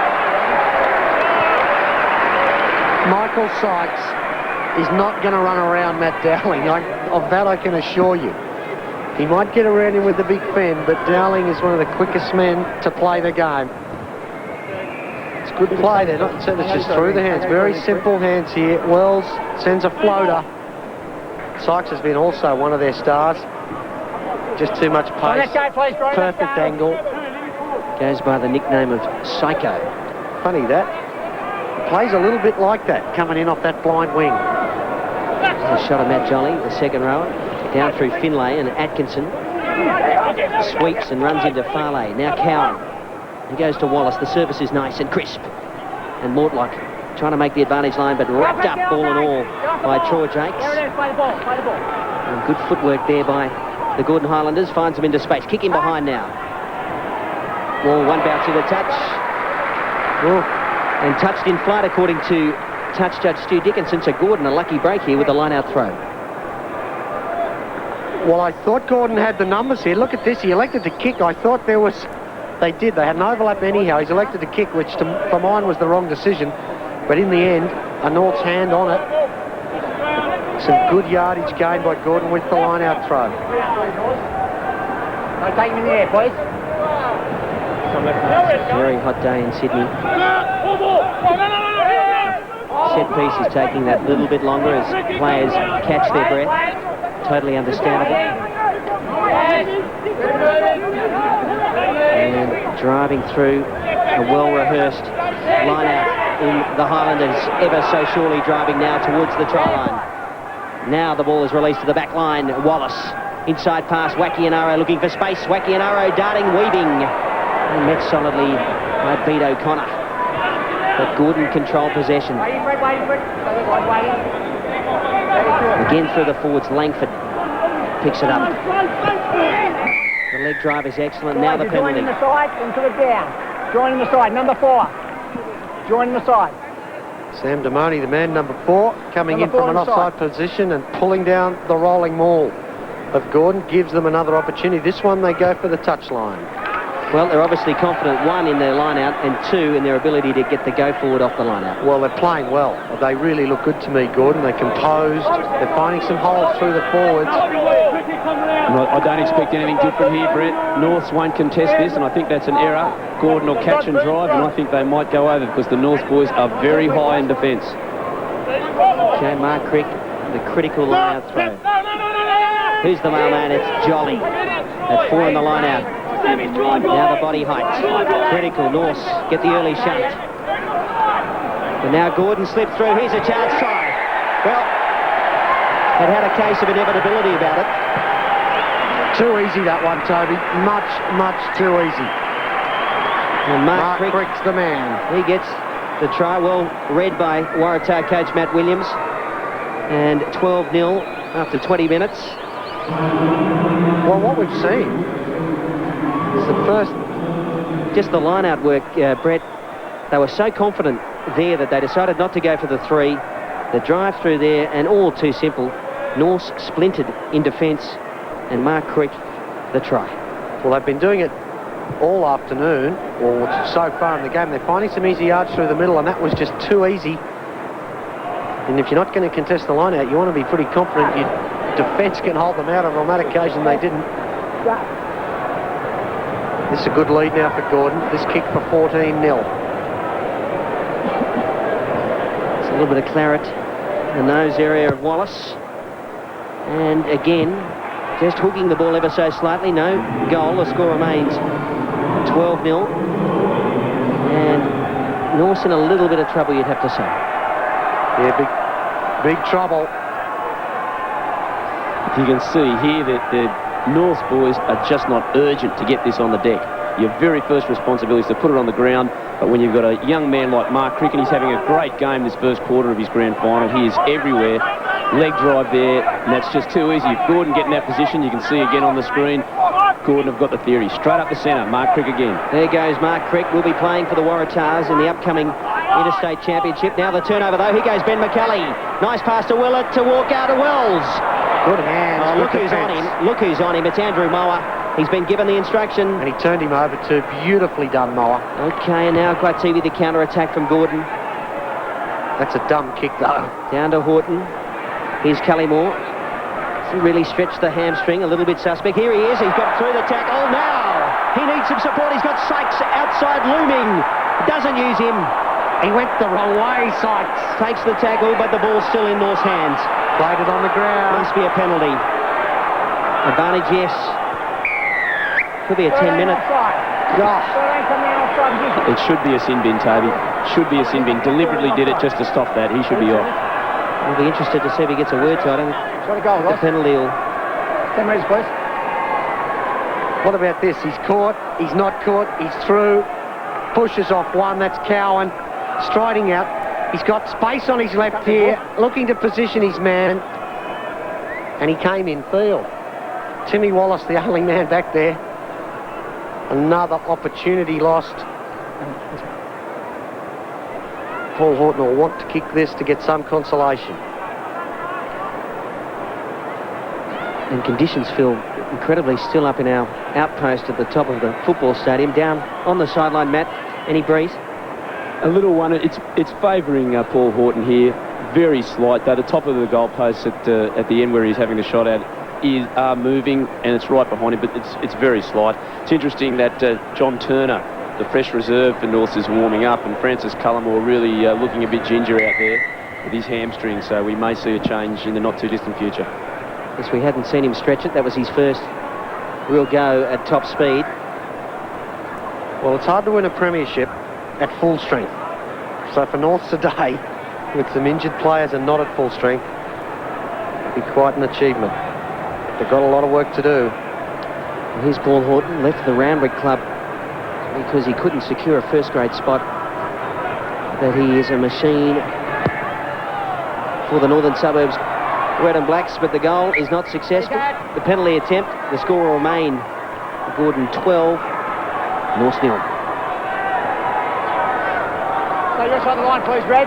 Michael Sykes is not going to run around Matt Dowling. Of that I can assure you. He might get around him with the big fin, but Dowling is one of the quickest men to play the game. It's good play. They're not it's just through the hands. Very simple hands here. Wells sends a floater. Sykes has been also one of their stars. Just too much pace. Perfect angle. Goes by the nickname of Psycho. Funny that. Plays a little bit like that, coming in off that blind wing. A shot of Matt Jolly, the second rower, down through Finlay, and Atkinson sweeps and runs into Farley. Now Cowan. He goes to Wallace. The service is nice and crisp. And Mortlock trying to make the advantage line, but wrapped up ball and all by Troy Jakes. And good footwork there by the Gordon Highlanders. Finds them into space. Kicking behind now. Well, one bounce to the touch. Oh. And touched in flight, according to touch judge Stu Dickinson. So Gordon, a lucky break here with the line-out throw. Well, I thought Gordon had the numbers here. Look at this. He elected to kick. I thought there was... They did. They had an overlap anyhow. He's elected to kick, which for mine was the wrong decision. But in the end, a North's hand on it. Some good yardage gained by Gordon with the line-out throw. Take him in the air, please. Very hot day in Sydney. Set piece is taking that little bit longer as players catch their breath. Totally understandable. And driving through a well-rehearsed line-out in the Highlanders, ever so surely driving now towards the try line. Now the ball is released to the back line. Wallace, inside pass, Wakianaro looking for space. Wakianaro darting, weaving. And met solidly by Beat O'Connor. But Gordon controlled possession. Again through the forwards, Langford picks it up. The leg drive is excellent. Now the penalty. Joining the side and put it down. Joining the side, number 4. Joining the side. Sam Damoni, the man, number 4, coming in from an offside position and pulling down the rolling maul of Gordon, gives them another opportunity. This one they go for the touchline. Well, they're obviously confident, 1, in their line-out, and 2, in their ability to get the go-forward off the line-out. Well, they're playing well. They really look good to me, Gordon. They're composed. They're finding some holes through the forwards. I don't expect anything different here, Brett. Norths won't contest this, and I think that's an error. Gordon will catch and drive, and I think they might go over because the North boys are very high in defence. Okay, Mark Crick, the critical line-out throw. Who's the mailman? It's Jolly. At 4 in the line-out. Now the body height. Critical. Norths get the early shunt. And now Gordon slipped through. Here's a chance try. Well, it had a case of inevitability about it. Too easy, that one, Toby. Much, much too easy. And Mark Crick's the man. He gets the try. Well read by Waratah coach Matt Williams. And 12-0 after 20 minutes. Well, what we've seen is the first... Just the line-out work, Brett. They were so confident there that they decided not to go for the 3. The drive through there, and all too simple. Norths splintered in defence, and Mark Crick the try. Well, they've been doing it all afternoon, or so far in the game. They're finding some easy yards through the middle, and that was just too easy. And if you're not going to contest the line-out, you want to be pretty confident your defence can hold them out, and on that occasion they didn't. This is a good lead now for Gordon. This kick for 14-0. It's a little bit of claret in the nose area of Wallace. And again, just hooking the ball ever so slightly. No goal. The score remains 12-0. And Norths in a little bit of trouble, you'd have to say. Yeah, big trouble. You can see here that the North boys are just not urgent to get this on the deck. Your very first responsibility is to put it on the ground, but when you've got a young man like Mark Crick, and he's having a great game this first quarter of his grand final, he is everywhere. Leg drive there, and that's just too easy. If Gordon get in that position, you can see again on the screen, Gordon have got the theory. Straight up the centre, Mark Crick again. There goes Mark Crick. Will be playing for the Waratahs in the upcoming Interstate Championship. Now the turnover though, here goes Ben McCulley. Nice pass to Willett to walk out to Wells. Good hands. Oh, look who's on him. Look who's on him. It's Andrew Moa. He's been given the instruction. And he turned him over to beautifully done, Moa. Okay, and now Quativi, the counter-attack from Gordon. That's a dumb kick, though. Down to Horton. Here's Cullimore. He really stretched the hamstring, a little bit suspect. Here he is. He's got through the tackle. Now he needs some support. He's got Sykes outside looming. Doesn't use him. He went the wrong way, Sykes. Takes the tackle, but the ball's still in North's hands. Played it on the ground. Must be a penalty. Advantage, yes. Could be a 10-minute. It should be a sin bin, Toby. Should be a sin bin. Deliberately did it just to stop that. He should be off. We'll be interested to see if he gets a word to it. I don't think the penalty will... 10 minutes, please. What about this? He's caught. He's not caught. He's through. Pushes off one. That's Cowan. Striding out. He's got space on his left here. Looking to position his man. And he came in field. Timmy Wallace, the only man back there. Another opportunity lost. Paul Horton will want to kick this to get some consolation. And conditions feel incredibly still up in our outpost at the top of the football stadium. Down on the sideline, Matt. Any breeze? A little one. It's favouring Paul Horton here. Very slight. Though the top of the goalpost at the end where he's having the shot at are moving, and it's right behind him, but it's very slight. It's interesting that John Turner, the fresh reserve for Norths, is warming up, and Francis Cullimore really looking a bit ginger out there with his hamstring, so we may see a change in the not-too-distant future. Yes, we hadn't seen him stretch it. That was his first real go at top speed. Well, it's hard to win a premiership at full strength. So for Norths today, with some injured players and not at full strength, it'll be quite an achievement. They've got a lot of work to do. And here's Paul Horton, left the Randwick club because he couldn't secure a first-grade spot. But he is a machine for the northern suburbs Red and Blacks, but the goal is not successful. The penalty attempt, the score will remain Gordon 12, Norths 0. So you're on the line, please, Brad.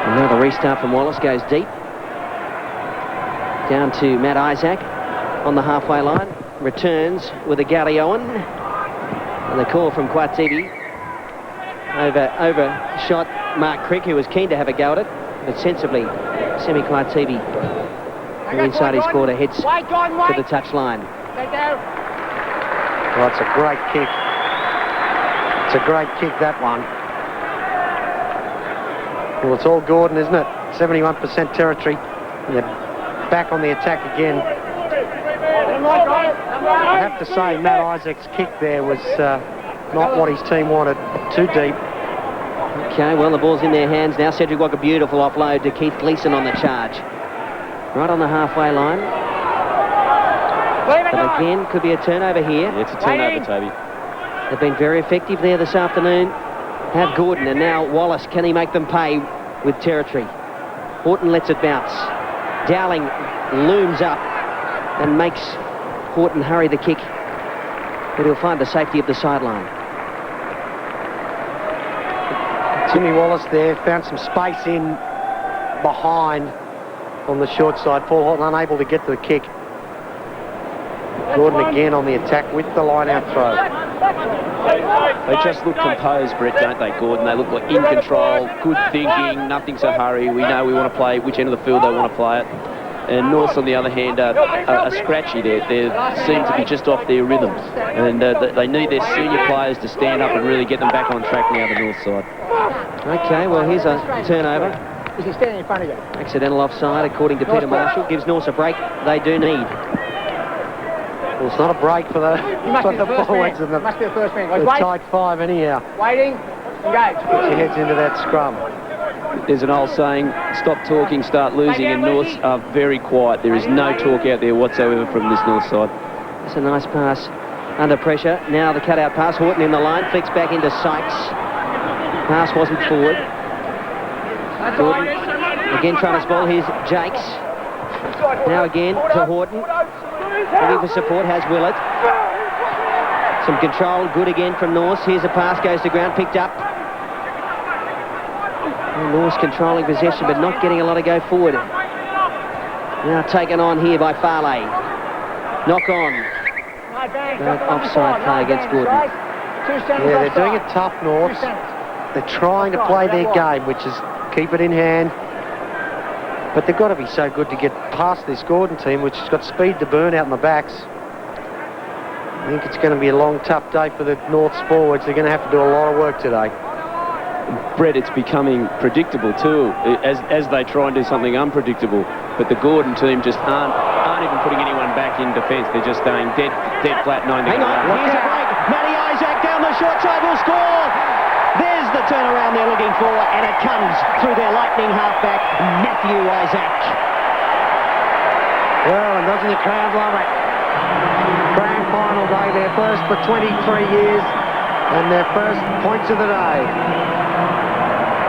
And now the restart from Wallace goes deep. Down to Matt Isaac on the halfway line. Returns with a Gary Owen. And the call from Quatibi overshot Mark Crick, who was keen to have a go at it. But sensibly, Semi Quatibi, who inside his quarter, heads to the touchline. Well, it's a great kick. It's a great kick, that one. Well, it's all Gordon, isn't it? 71% territory. And they're back on the attack again. I have to say, Matt Isaac's kick there was not what his team wanted. Too deep. Okay, well, the ball's in their hands now. Cedric Walker, beautiful offload to Keith Gleeson on the charge. Right on the halfway line. But again, could be a turnover here. Yeah, it's a turnover, Toby. They've been very effective there this afternoon. Have Gordon, and now Wallace. Can he make them pay with territory? Horton lets it bounce. Dowling looms up and makes Horton hurry the kick. But he'll find the safety of the sideline. Timmy Wallace there found some space in behind on the short side. Paul Horton unable to get to the kick. Gordon again on the attack with the line-out throw. They just look composed, Brett, don't they, Gordon? They look like in control, good thinking, nothing's a hurry. We know we want to play which end of the field they want to play it. And Norths, on the other hand, are scratchy there. They seem to be just off their rhythms. And they need their senior players to stand up and really get them back on track now, the North side. Okay, well, here's a turnover. Is he standing in front of you? Accidental offside, according to Peter Marshall. Gives Norths a break they do need. Well, it's not a break for the forwards. And Must be the first man. the tight five anyhow. Waiting. Engage. He heads into that scrum. There's an old saying, stop talking, start losing, and Norths are very quiet. There is no talk out there whatsoever from this North side. It's a nice pass under pressure. Now the cutout pass. Horton in the line, flicks back into Sykes. Pass wasn't forward. Gordon again trying to spoil. Here's Jakes. Now again to Horton. Looking for support, has Willett. Some control, good again from Norths. Here's a pass, goes to ground, picked up. And Norths controlling possession, but not getting a lot of go forward. Now taken on here by Farley. Knock on. No offside play against Gordon. Yeah, they're doing it tough, Norths. They're trying to play their game, which is keep it in hand. But they've got to be so good to get past this Gordon team, which has got speed to burn out in the backs. I think it's going to be a long, tough day for the Norths forwards. They're going to have to do a lot of work today. Brett, it's becoming predictable too, as they try and do something unpredictable. But the Gordon team just aren't even putting anyone back in defence. They're just staying dead flat, knowing they're Hang on, here's a break. Matty Isaac down the short side will score. There's the turnaround they're looking for, and it comes through their lightning halfback, Matthew Isaac. Well, and doesn't the crowd love it? Grand final day, their first for 23 years, and their first points of the day.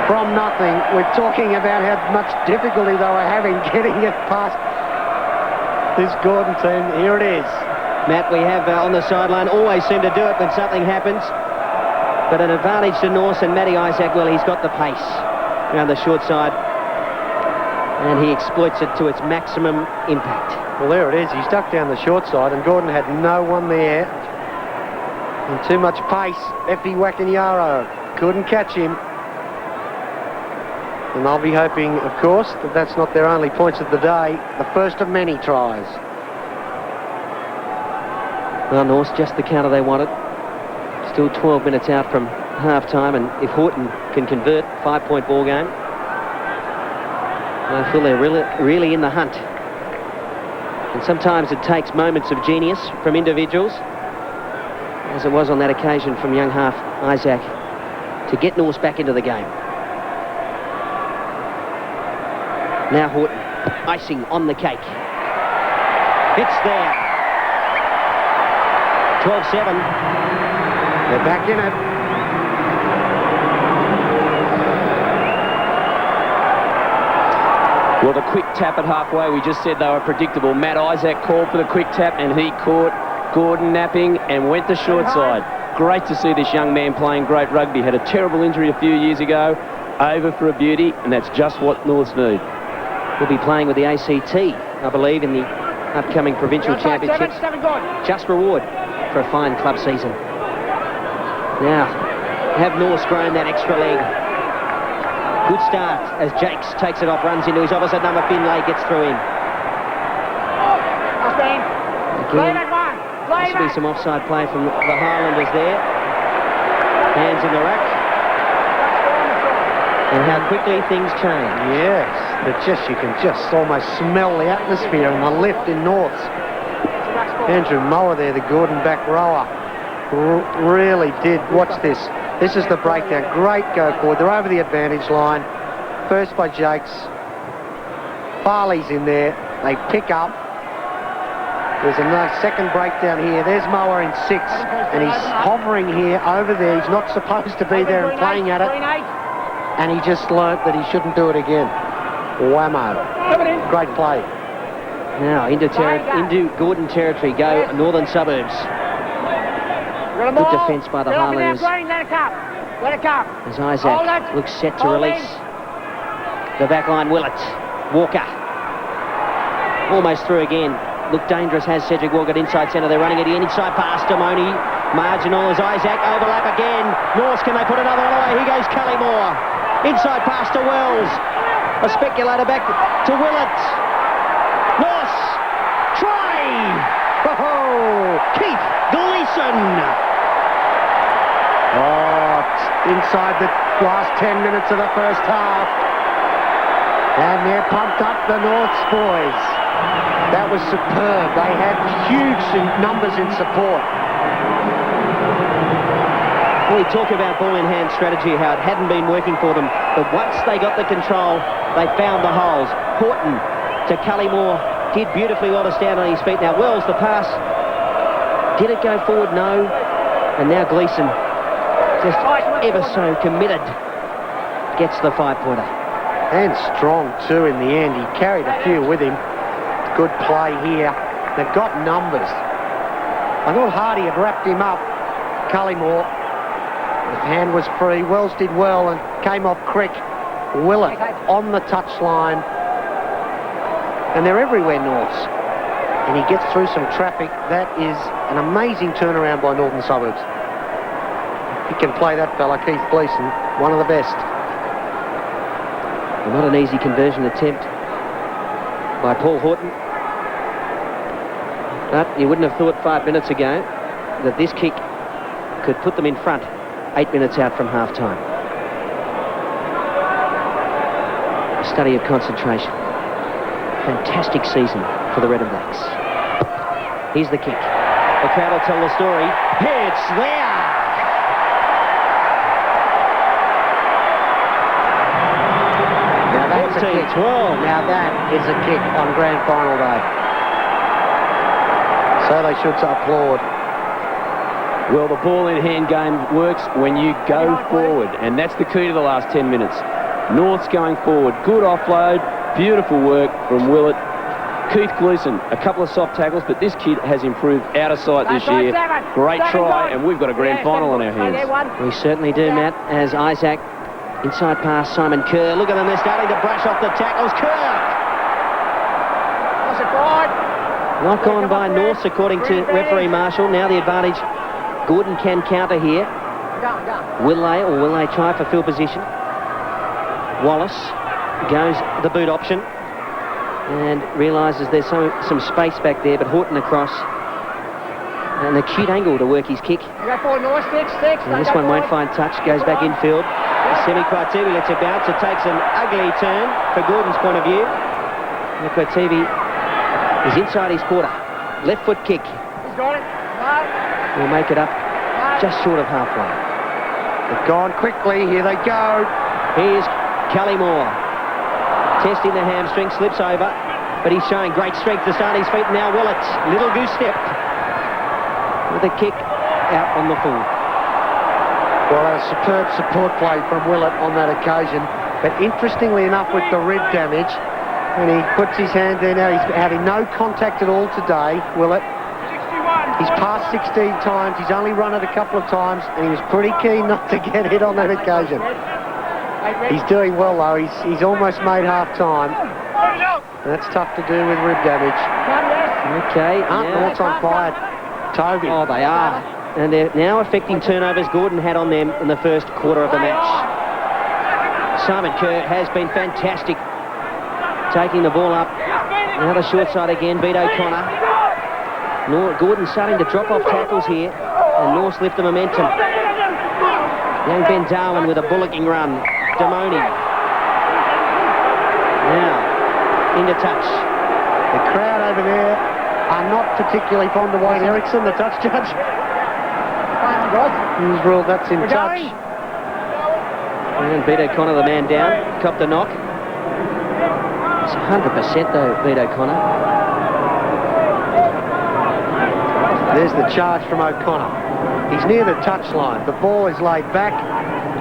From nothing, we're talking about how much difficulty they were having getting it past this Gordon team. Here it is. Matt, we have on the sideline, always seem to do it when something happens. But an advantage to Norths, and Matty Isaac, well, he's got the pace around the short side. And he exploits it to its maximum impact. Well, there it is. He stuck down the short side, and Gordon had no one there. And too much pace. Effie Wakanyaro couldn't catch him. And I'll be hoping, of course, that that's not their only points of the day. The first of many tries. Well, Norse, just the counter they wanted. Still 12 minutes out from half-time, and if Horton can convert, 5-point ball game. I feel they're really in the hunt. And sometimes it takes moments of genius from individuals, as it was on that occasion from young half Isaac, to get Norse back into the game. Now Horton, icing on the cake. It's there. 12-7. They're back in it. Well, the quick tap at halfway, we just said they were predictable. Matt Isaac called for the quick tap, and he caught Gordon napping and went the short side. Great to see this young man playing great rugby. Had a terrible injury a few years ago. Over for a beauty, and that's just what Norths need. Will be playing with the ACT, I believe, in the upcoming provincial championships. Just reward for a fine club season. Now, have Norse grown that extra leg? Good start as Jakes takes it off, runs into his opposite number. Finlay gets through him. Again, possibly some offside play from the Highlanders there. Hands in the rack. And how quickly things change. Yes, you can just almost smell the atmosphere and the lift in Norths. Andrew Mower there, the Gordon back rower, really did. Watch this. This is the breakdown. Great go forward. They're over the advantage line. First by Jakes. Farley's in there. They pick up. There's a nice second breakdown here. There's Mower in 6, and he's hovering here over there. He's not supposed to be there and playing at it. And he just learnt that he shouldn't do it again. Whammo. Great play. Now into Gordon territory go Northern Suburbs. Good defence by the Highlanders. As Isaac looks set to release. The back line, Willett. Walker. Almost through again. Look dangerous, has Cedric Walker inside centre. They're running it in, inside pass to Moni. Marginal as Isaac, overlap again. Norse, can they put another one away? Here goes Cullymore. Inside pass to Wells. A speculator back to Willett. Norse. Try. Oh, Keith Gleeson. Oh, inside the last 10 minutes of the first half. And they're pumped up, the Norths boys. That was superb. They had huge numbers in support. We talk about ball-in-hand strategy, how it hadn't been working for them, but once they got the control, they found the holes. Horton to Cullymore, did beautifully well to stand on his feet. Now Wells, the pass, did it go forward? No. And now Gleeson, just ever so committed, gets the 5-pointer. And strong too in the end. He carried a few with him. Good play here. They've got numbers. I thought Hardy had wrapped him up. Cullymore. His hand was free. Wells did well and came off Crick. Willett on the touchline. And they're everywhere, Norths. And he gets through some traffic. That is an amazing turnaround by Northern Suburbs. He can play that fella, Keith Gleeson, one of the best. Not an easy conversion attempt by Paul Horton. But you wouldn't have thought 5 minutes ago that this kick could put them in front 8 minutes out from half-time. A study of concentration. Fantastic season for the Red and Blacks. Here's the kick. The crowd will tell the story. It's there! Now that's a kick. 12. Now that is a kick on grand final day. So they should applaud. Well, the ball-in-hand game works when you go forward, and that's the key to the last 10 minutes. North's going forward. Good offload, beautiful work from Willett. Keith Gleeson, a couple of soft tackles, but this kid has improved out of sight this year. Great try, and we've got a grand final on our hands. We certainly do, Matt, as Isaac, inside pass, Simon Kerr. Look at them, they're starting to brush off the tackles. Kerr! Knock on by Norths, according to referee Marshall. Now the advantage Gordon can counter here. Will they try for field position? Wallace goes the boot option and realises there's some space back there, but Horton across. An acute angle to work his kick. And this one won't find touch, goes back infield. Semi Quativi lets it bounce. It takes an ugly turn for Gordon's point of view. Quativi is inside his quarter. Left foot kick. Will make it up just short of halfway. They've gone quickly. Here they go. Here's Cullimore. Testing the hamstring, slips over, but he's showing great strength to start his feet. Now Willett, little goose step with a kick out on the full. Well, a superb support play from Willett on that occasion. But interestingly enough, with the rib damage, when he puts his hand there now, he's having no contact at all today, Willett. He's passed 16 times, he's only run it a couple of times, and he was pretty keen not to get hit on that occasion. He's doing well though, he's almost made half-time. That's tough to do with rib damage. Okay. Aren't Norths on fire, Toby? Oh, they are. And they're now affecting turnovers Gordon had on them in the first quarter of the match. Simon Kerr has been fantastic. Taking the ball up. Now the short side again, beat O'Connor. Gordon starting to drop off tackles here, and Norths lift the momentum. Young Ben Darwin with a bullocking run. Damoni. Now, into touch. The crowd over there are not particularly fond of Wayne Erickson, the touch judge. He's ruled that's in touch. And Beat O'Connor, the man down, copped the knock. It's 100% though, Beat O'Connor. There's the charge from O'Connor. He's near the touchline. The ball is laid back.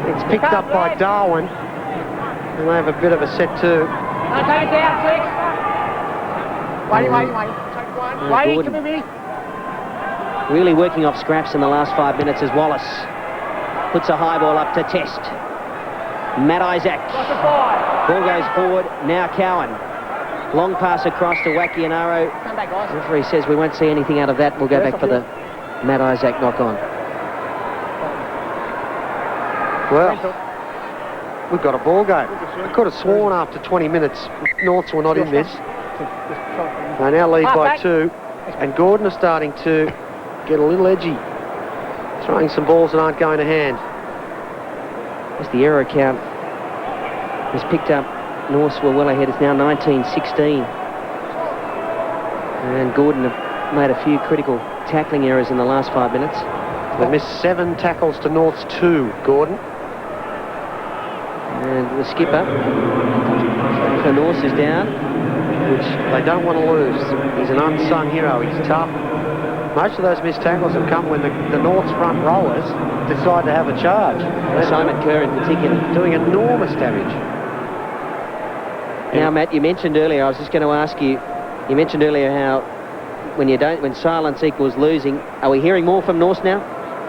It's picked up by Darwin. And they have a bit of a set too. Take it down, Six. Wait. Gordon really working off scraps in the last 5 minutes as Wallace puts a high ball up to test. Matt Isaac. Ball goes forward. Now Cowan. Long pass across to Wakianaro. The referee says we won't see anything out of that. We'll go back for the Matt Isaac knock on. Well, we've got a ball game. I could have sworn after 20 minutes Norths were not in this. They now lead by 2, and Gordon is starting to get a little edgy, throwing some balls that aren't going to hand. As the error count has picked up, Norths were well ahead. It's now 19-16. And Gordon have made a few critical tackling errors in the last 5 minutes. They missed 7 tackles to North's 2, Gordon. And the skipper for Norths is down, which they don't want to lose. He's an unsung hero. He's tough. Most of those missed tackles have come when the North's front rowers decide to have a charge. Simon Kerr in particular. Doing enormous damage. Now, Matt, you mentioned earlier, I was just going to ask you, you mentioned earlier how when silence equals losing, are we hearing more from Norths now?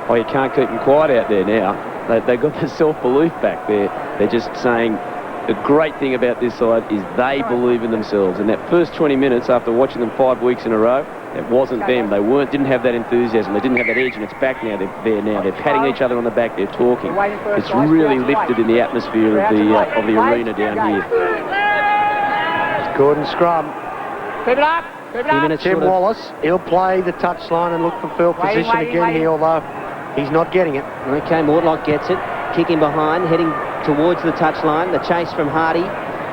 Oh, you can't keep them quiet out there now. They've got the self-belief back there. They're just saying the great thing about this side is they believe in themselves. And that first 20 minutes after watching them 5 weeks in a row, it wasn't them. They didn't have that enthusiasm. They didn't have that edge, and it's back now. They're there now. They're patting each other on the back. They're talking. It's really lifted in the atmosphere of the arena down here. Gordon scrum. Keep it up. Tim Wallace, he'll play the touchline and look for field position again here, although he's not getting it. Okay, Mortlock gets it. Kicking behind, heading towards the touchline. The chase from Hardy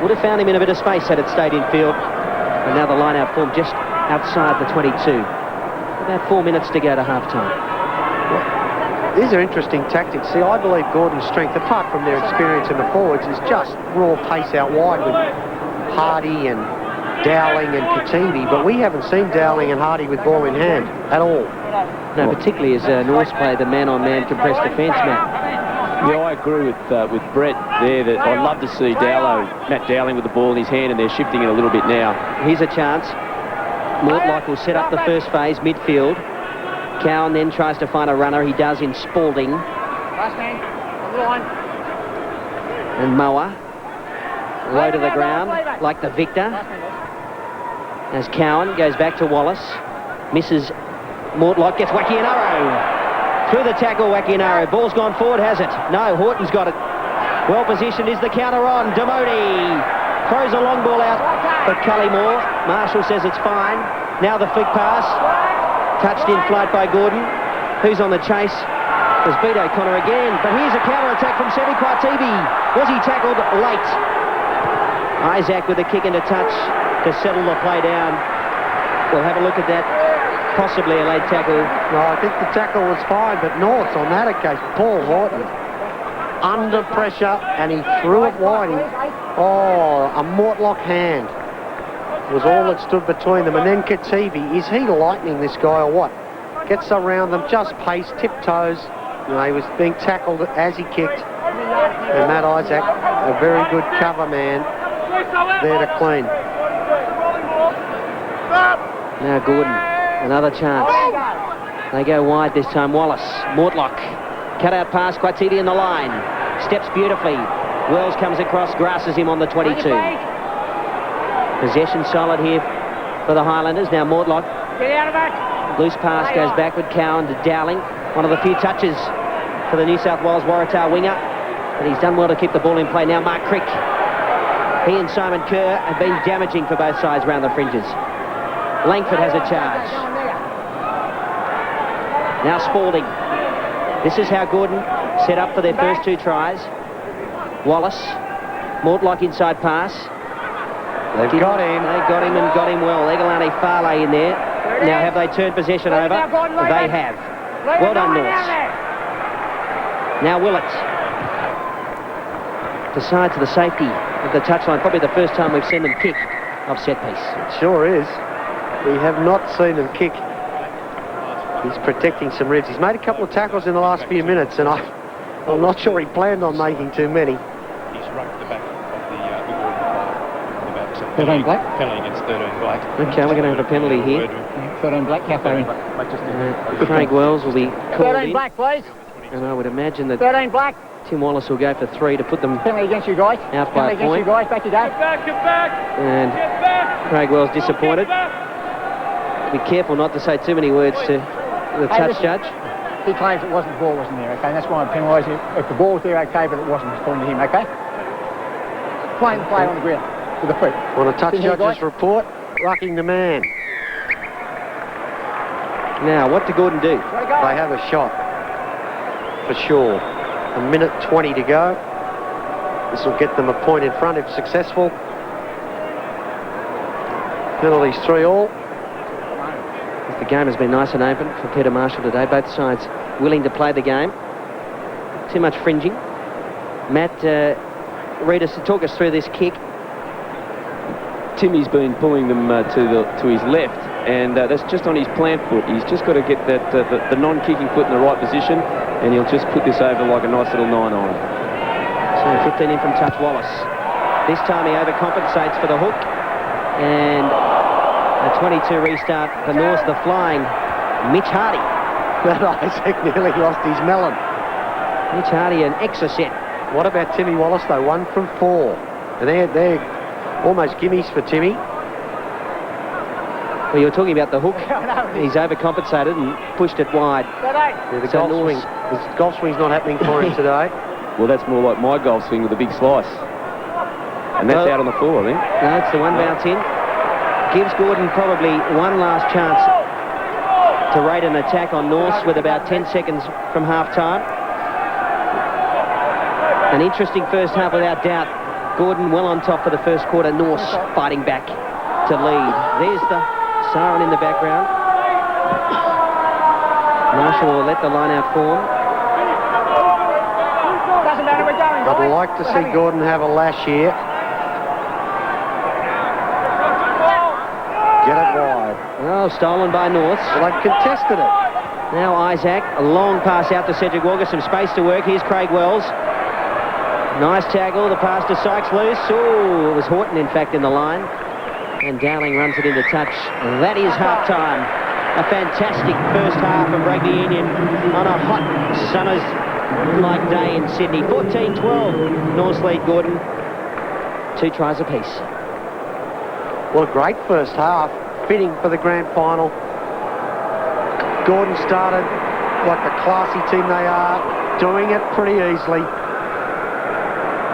would have found him in a bit of space had it stayed in field. And now the line-out formed just outside the 22. About 4 minutes to go to half-time. Well, these are interesting tactics. See, I believe Gordon's strength, apart from their experience in the forwards, is just raw pace out wide with Hardy and Dowling and Kativi, but we haven't seen Dowling and Hardy with ball in hand at all. No, particularly as Norths play the man-on-man compressed defence, Matt. Yeah, I agree with Brett there that I'd love to see Matt Dowling with the ball in his hand, and they're shifting it a little bit now. Here's a chance. Mortlock will set up the first phase, midfield. Cowan then tries to find a runner. He does in Spalding. And Moa. Low to the ground, like the victor. As Cowan goes back to Wallace. Misses Mortlock, gets Wakianaro. Through the tackle, Wakinaro. Ball's gone forward, has it? No, Horton's got it. Well positioned is the counter on. Damodi throws a long ball out for Cullymore. Marshall says it's fine. Now the flick pass. Touched in flight by Gordon. Who's on the chase? There's Beat O'Connor again. But here's a counter-attack from Semi Quartibi. Was he tackled late? Isaac with a kick into touch to settle the play down. We'll have a look at that. Possibly a late tackle. Well, I think the tackle was fine, but North's on that occasion. Paul Horton under pressure, and he threw it wide. Oh, a Mortlock hand was all that stood between them. And then Kativi, is he lightning, this guy, or what? Gets around them, just pace, tiptoes. You know, he was being tackled as he kicked. And Matt Isaac, a very good cover man, there to clean. Now Gordon, another chance. They go wide this time. Wallace, Mortlock, cut out pass, Quatiti in the line. Steps beautifully. Wells comes across, grasses him on the 22. Possession solid here for the Highlanders. Now Mortlock. Loose pass goes backward, Cowan to Dowling. One of the few touches for the New South Wales Waratah winger. But he's done well to keep the ball in play. Now Mark Crick. He and Simon Kerr have been damaging for both sides round the fringes. Langford has a charge. Now Spalding. This is how Gordon set up for their first two tries. Wallace. Mortlock inside pass. They've got him. They got him and got him well. Egalani Farley in there. Now have they turned possession over? They have. Well done, North. Now Willett. Decide to the safety of the touchline. Probably the first time we've seen them kick off set piece. It sure is. We have not seen him kick. He's protecting some ribs. He's made a couple of tackles in the last few minutes, and I'm not sure he planned on making too many. He's rucked the back of the Gordon about 13 black. penalty against 13 black. Okay, we're going to have a penalty here. 13 black, how far in? Craig Wells will be called 13 in. black, please. And I would imagine that 13 black. Tim Wallace will go for 3 to put them Penalty against you guys. out by a Penalty against you point. guys. Back you go. And Craig Wells disappointed. Be careful not to say too many words to the touch judge. He claims it wasn't, the ball wasn't there, okay? And that's why I'm penalising him. If the ball was there, okay, but it wasn't, according to him, okay? Playing the play on the ground with the feet. On a touch judge's report, rucking the man. Now, what did Gordon do? They have a shot, for sure. 1:20 to go. This will get them a point in front if successful. Penalties 3-all. The game has been nice and open for Peter Marshall today. Both sides willing to play the game. Too much fringing. Matt, read us, talk us through this kick. Timmy's been pulling them to his left, and that's just on his plant foot. He's just got to get that the non-kicking foot in the right position, and he'll just put this over like a nice little 9-iron. So 15 in from touch Wallace. This time he overcompensates for the hook, and a 22 restart for North, the flying Mitch Hardy. That Isaac nearly lost his melon. Mitch Hardy, an extra set. What about Timmy Wallace, though? 1 from 4. And they're almost gimmies for Timmy. Well, you were talking about the hook. He's overcompensated and pushed it wide. Yeah, the So golf swing's not happening for him today. Well, that's more like my golf swing with a big slice. And that's out on the floor, I think. No, it's the one bounce in. Gives Gordon probably one last chance to rate an attack on North with about 10 seconds from half-time. An interesting first half without doubt. Gordon well on top for the first quarter. North fighting back to lead. There's the siren in the background. Marshall will let the line out form. I'd like to see Gordon have a lash here. Get it wide. Oh, stolen by North. Well, they've contested it. Now Isaac, a long pass out to Cedric Walker, some space to work. Here's Craig Wells. Nice tackle, the pass to Sykes loose. Oh, it was Horton, in fact, in the line. And Dowling runs it into touch. That is half-time. A fantastic first half of rugby union on a hot summer's-like day in Sydney. 14-12, North's lead Gordon. 2 tries apiece. Well, a great first half, fitting for the grand final. Gordon started like the classy team they are, doing it pretty easily.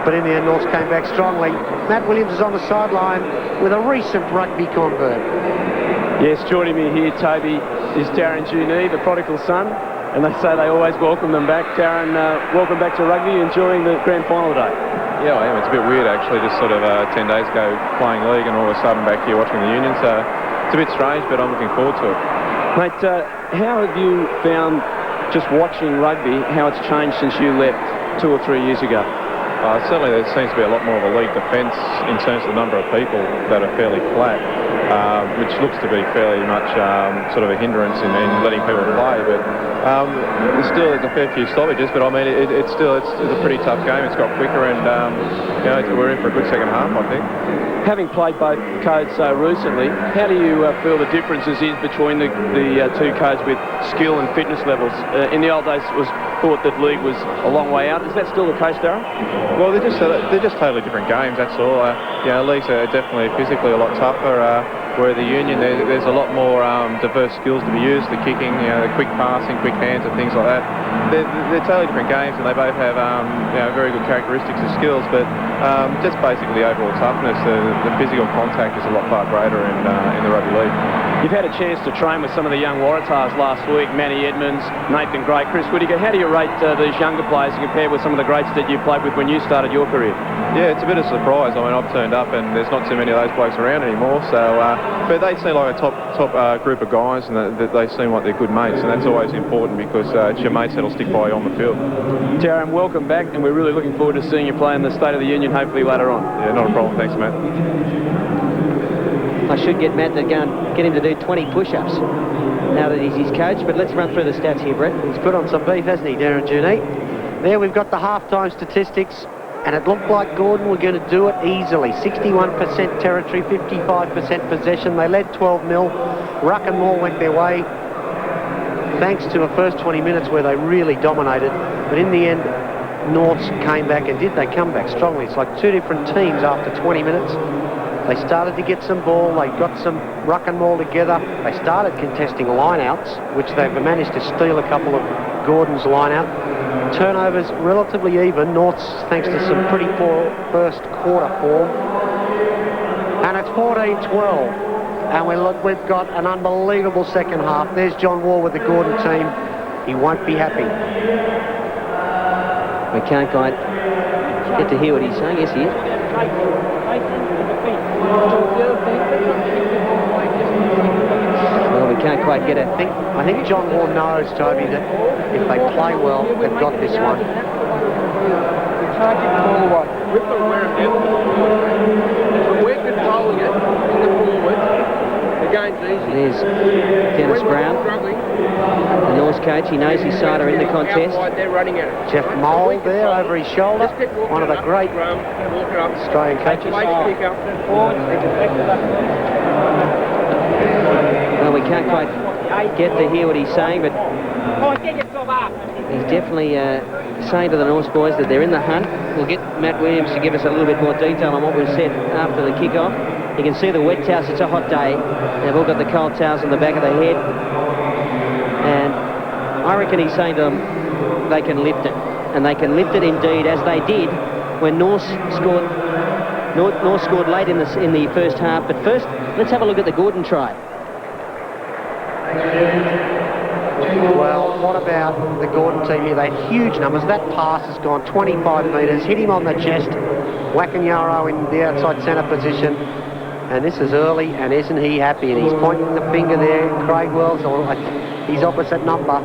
But in the end, Norths came back strongly. Matt Williams is on the sideline with a recent rugby convert. Yes, joining me here, Toby, is Darren Junee, the prodigal son, and they say they always welcome them back. Darren, welcome back to rugby, enjoying the grand final today. Yeah, I am. It's a bit weird, actually, just sort of 10 days ago playing league and all of a sudden back here watching the Union, so it's a bit strange, but I'm looking forward to it. Mate, how have you found, just watching rugby, how it's changed since you left 2 or 3 years ago? Certainly there seems to be a lot more of a league defence in terms of the number of people that are fairly flat, which looks to be fairly much sort of a hindrance in letting people play. But there's a fair few stoppages, but I mean it's a pretty tough game. It's got quicker, and we're in for a good second half, I think. Having played both codes so recently, how do you feel the differences is between the two codes with skill and fitness levels? In the old days, it was thought that league was a long way out. Is that still the case, Darren? Well, they're just totally different games. That's all. Leagues are definitely physically a lot tougher. Where the Union, there's a lot more diverse skills to be used. The kicking, the quick passing, quick hands, and things like that. They're totally different games, and they both have very good characteristics and skills. But just basically overall toughness, the physical contact is a lot far greater in the rugby league. You've had a chance to train with some of the young Waratahs last week, Manny Edmonds, Nathan Gray, Chris Whittaker. How do you rate these younger players compared with some of the greats that you played with when you started your career? Yeah, it's a bit of a surprise. I mean, I've turned up and there's not too many of those blokes around anymore. So, but they seem like a top group of guys, and they seem like they're good mates, and that's always important because it's your mates that'll stick by you on the field. Darren, welcome back, and we're really looking forward to seeing you play in the State of the Union hopefully later on. Yeah, not a problem. Thanks, Matt. I should get Matt to go and get him to do 20 push-ups now that he's his coach, but let's run through the stats here, Brett. He's put on some beef, hasn't he, Darren Junee? There we've got the half-time statistics, and it looked like Gordon were going to do it easily. 61% territory, 55% possession. They led 12-0. Ruck and Moore went their way, thanks to the first 20 minutes where they really dominated. But in the end, Norths came back, and did they come back strongly? It's like two different teams after 20 minutes. They started to get some ball, they got some ruck and maul together, they started contesting lineouts, which they've managed to steal a couple of Gordon's lineout. Turnovers relatively even, Norths thanks to some pretty poor first quarter form. And it's 14-12, and we've got an unbelievable second half. There's John Wall with the Gordon team. He won't be happy. We can't quite get to hear what he's saying. Yes, he is. Well, we can't quite get it. I think John Wall knows, Toby, that if they play well, they've got this one. Rip the wear of them. We're controlling it in the forward. The game's easy. There's Dennis Brown, the Norths coach. He knows his side are in the contest. They're running at it. Jeff Mould there over his shoulder, one of the great Australian coaches. Well, we can't quite get to hear what he's saying, but he's definitely saying to the Norths boys that they're in the hunt. We'll get Matt Williams to give us a little bit more detail on what we've said after the kick-off. You can see the wet towels. It's a hot day. They've all got the cold towels on the back of their head. And I reckon he's saying to them they can lift it. And they can lift it indeed, as they did when North scored late in the first half. But first, let's have a look at the Gordon try. Well, what about the Gordon team here? They had huge numbers. That pass has gone 25 metres, hit him on the chest. Wakanyaro in the outside centre position. And this is early, and isn't he happy? And he's pointing the finger there. Craig Wells, or his opposite number.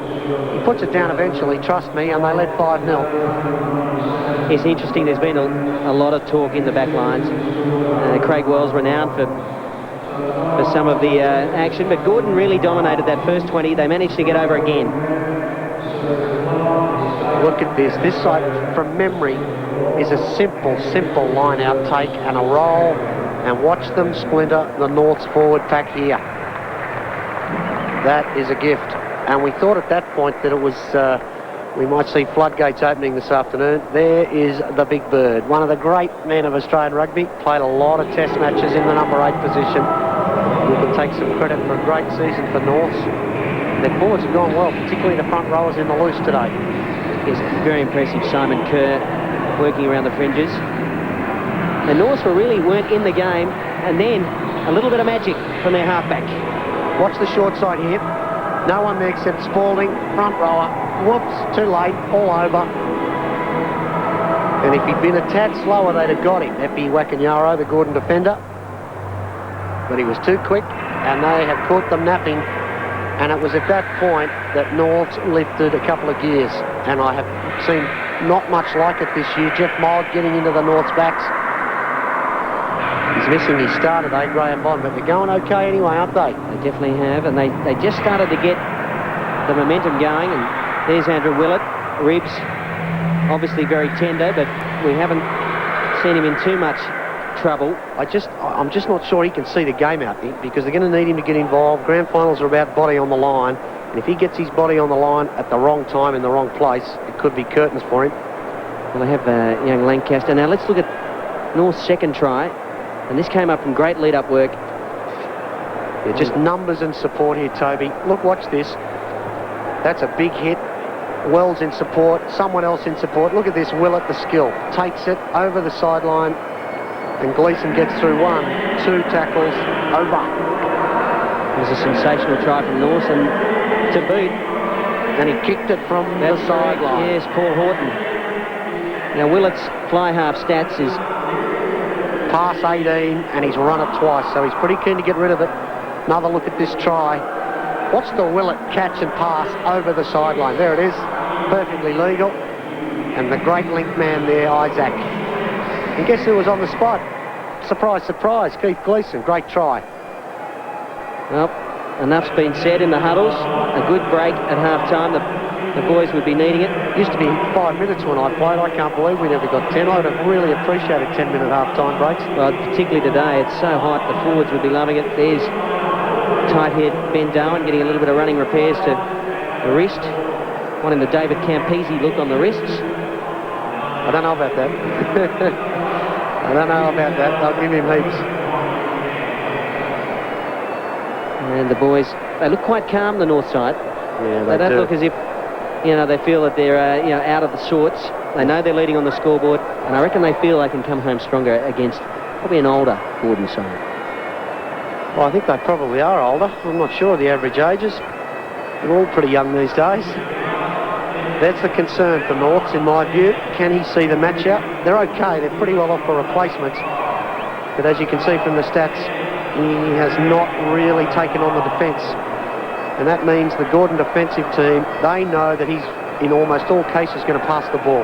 He puts it down eventually, trust me, and they led 5-0. It's interesting. There's been a lot of talk in the back lines. Craig Wells renowned for some of the action, but Gordon really dominated that first 20. They managed to get over again. Look at this. This side, from memory, is a simple line-out take and a roll, and watch them splinter the North's forward pack here. That is a gift. And we thought at that point that it was, we might see floodgates opening this afternoon. There is the big bird, one of the great men of Australian rugby, played a lot of test matches in the number 8 position. We can take some credit for a great season for Norths. The forwards have gone well, particularly the front rowers in the loose today. Yes, very impressive. Simon Kerr working around the fringes. The Norths weren't in the game, and then a little bit of magic from their halfback. Watch the short side here. No one there except Spalding, front rower. Whoops, too late, all over. And if he'd been a tad slower, they'd have got him. Epi Wakanyaro, the Gordon defender. But he was too quick, and they have caught them napping. And it was at that point that Norths lifted a couple of gears. And I have seen not much like it this year. Jeff Mould getting into the Norths' backs. He's missing his starter today, Graham Bond, but they're going okay anyway, aren't they? They definitely have, and they just started to get the momentum going. And there's Andrew Willett. Ribs, obviously very tender, but we haven't seen him in too much trouble. I'm just not sure he can see the game out there, because they're going to need him to get involved. Grand finals are about body on the line, and if he gets his body on the line at the wrong time in the wrong place, it could be curtains for him. Well, they have young Lancaster. Now let's look at North's second try, and this came up from great lead-up work. Yeah, just numbers and support here, Toby. Look, watch this. That's a big hit. Wells in support, someone else in support. Look at this, Willett, the skill. Takes it over the sideline, and Gleeson gets through 1, 2 tackles, over. It was a sensational try from North, and to boot. And he kicked it from the sideline. Yes, Paul Horton. Now Willett's fly half stats is pass 18, and he's run it twice, so he's pretty keen to get rid of it. Another look at this try. Watch the Willett catch and pass over the sideline. There it is, perfectly legal. And the great link man there, Isaac. And guess who was on the spot? Surprise, surprise, Keith Gleeson. Great try. Well, enough's been said in the huddles. A good break at half-time. The boys would be needing it. Used to be 5 minutes when I played. I can't believe we never got 10. I would have really appreciated 10-minute half-time breaks. Well, particularly today, it's so hot. The forwards would be loving it. There's tight head Ben Darwin getting a little bit of running repairs to the wrist. Wanting the David Campese look on the wrists. I don't know about that. I don't know about that. They'll give him heaps. And the boys, they look quite calm, the North side. Yeah, they don't look as if, they feel that they're, out of the sorts. They know they're leading on the scoreboard, and I reckon they feel they can come home stronger against probably an older Gordon side. Well, I think they probably are older. I'm not sure of the average ages. They're all pretty young these days. That's the concern for Norths, in my view. Can he see the match out? They're okay. They're pretty well off for replacements. But as you can see from the stats, he has not really taken on the defence. And that means the Gordon defensive team, they know that he's, in almost all cases, going to pass the ball.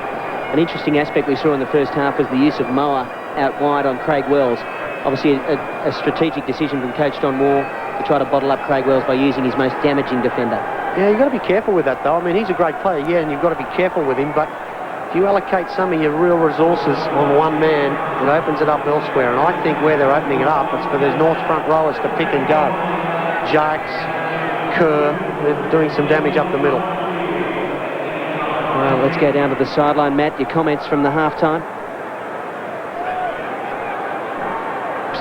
An interesting aspect we saw in the first half was the use of Moa out wide on Craig Wells. Obviously a strategic decision from Coach Don Moore to try to bottle up Craig Wells by using his most damaging defender. Yeah, you've got to be careful with that, though. I mean, he's a great player, yeah, and you've got to be careful with him, but if you allocate some of your real resources on one man, it opens it up elsewhere, and I think where they're opening it up, it's for those North front rowers to pick and go. Jacques, Kerr, they're doing some damage up the middle. Well, let's go down to the sideline. Matt, your comments from the half-time?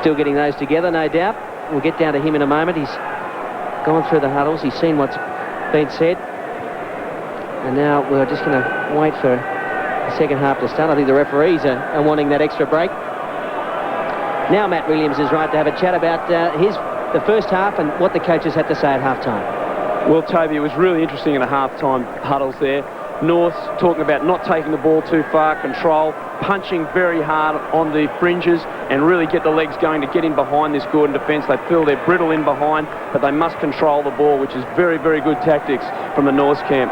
Still getting those together, no doubt. We'll get down to him in a moment. He's gone through the huddles. He's seen what's been said. And now we're just going to wait for the second half to start. I think the referees are wanting that extra break. Now Matt Williams is right to have a chat about the first half and what the coaches had to say at half-time. Well, Toby, it was really interesting in the half-time huddles there. North talking about not taking the ball too far, control, punching very hard on the fringes and really get the legs going to get in behind this Gordon defence. They feel they're brittle in behind, but they must control the ball, which is very, very good tactics from the North camp.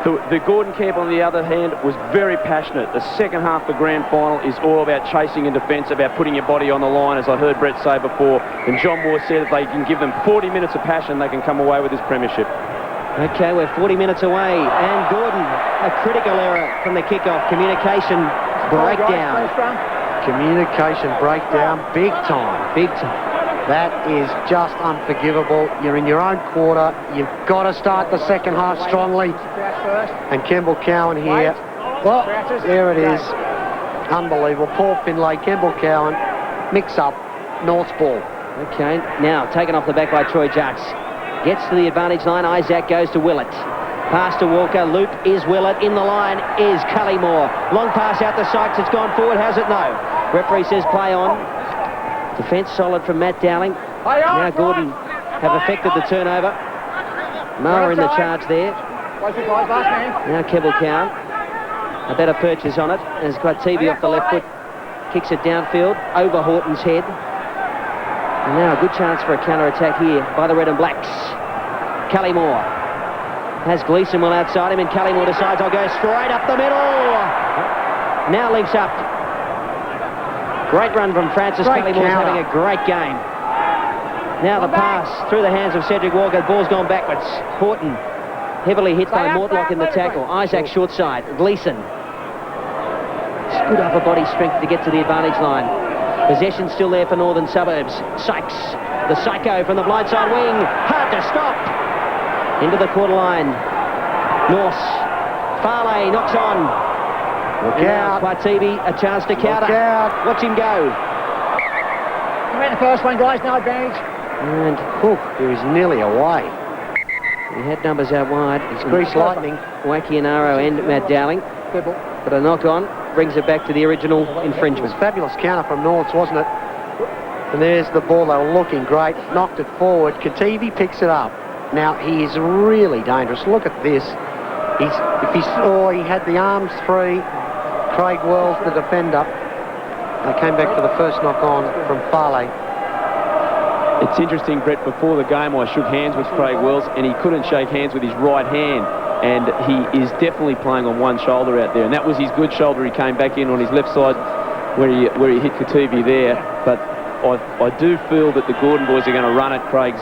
The Gordon camp, on the other hand, was very passionate. The second half of the grand final is all about chasing in defence, about putting your body on the line, as I heard Brett say before. And John Moore said that they can give them 40 minutes of passion, they can come away with this premiership. Okay, we're 40 minutes away, and Gordon, a critical error from the kickoff. Communication breakdown. Communication breakdown, big time. Big time. That is just unforgivable. You're in your own quarter. You've got to start the second half strongly. And Kemble Cowan here. Well, there it is. Unbelievable. Paul Finlay, Kemble Cowan, mix up, North's ball. Okay, now taken off the back by Troy Jacks. Gets to the advantage line. Isaac goes to Willett. Pass to Walker. Loop is Willett. In the line is Cullymore. Long pass out to Sykes. It's gone forward. Has it? No. Referee says play on. Defence solid from Matt Dowling. Now Gordon have affected the turnover. Moa in the charge there. Now Keble Cowan. A better purchase on it. Has got TV off the left foot. Kicks it downfield. Over Horton's head. And now a good chance for a counter-attack here by the Red and Blacks. Cullymore has Gleeson well outside him, and Cullymore decides I'll go straight up the middle. Now links up. Great run from Francis Cullymore, having a great game. Now the pass through the hands of Cedric Walker. The ball's gone backwards. Horton heavily hit by Mortlock in the tackle. Isaac short side. Gleeson. Good upper body strength to get to the advantage line. Possession still there for Northern Suburbs. Sykes, the psycho from the blindside wing. Hard to stop. Into the quarter line. Norse. Farley knocks on. Look out. Quativi, a chance to counter. Look out. Watch him go. You ran the first one, guys. No advantage. And He was nearly away. he had numbers out wide. It's Grease Lightning. Wakianaro and Matt Dowling. But a knock on brings it back to the original It infringement. was a fabulous counter from Norths, wasn't it? And there's the ball. They were looking great. Knocked it forward. Kativi picks it up. Now, he is really dangerous. Look at this. He had the arms free. Craig Wells, the defender. They came back for the first knock on from Farley. It's interesting, Brett, before the game I shook hands with Craig Wells and he couldn't shake hands with his right hand, and he is definitely playing on one shoulder out there, and that was his good shoulder. He came back in on his left side where he hit Kativi there, but I do feel that the Gordon boys are going to run at Craig's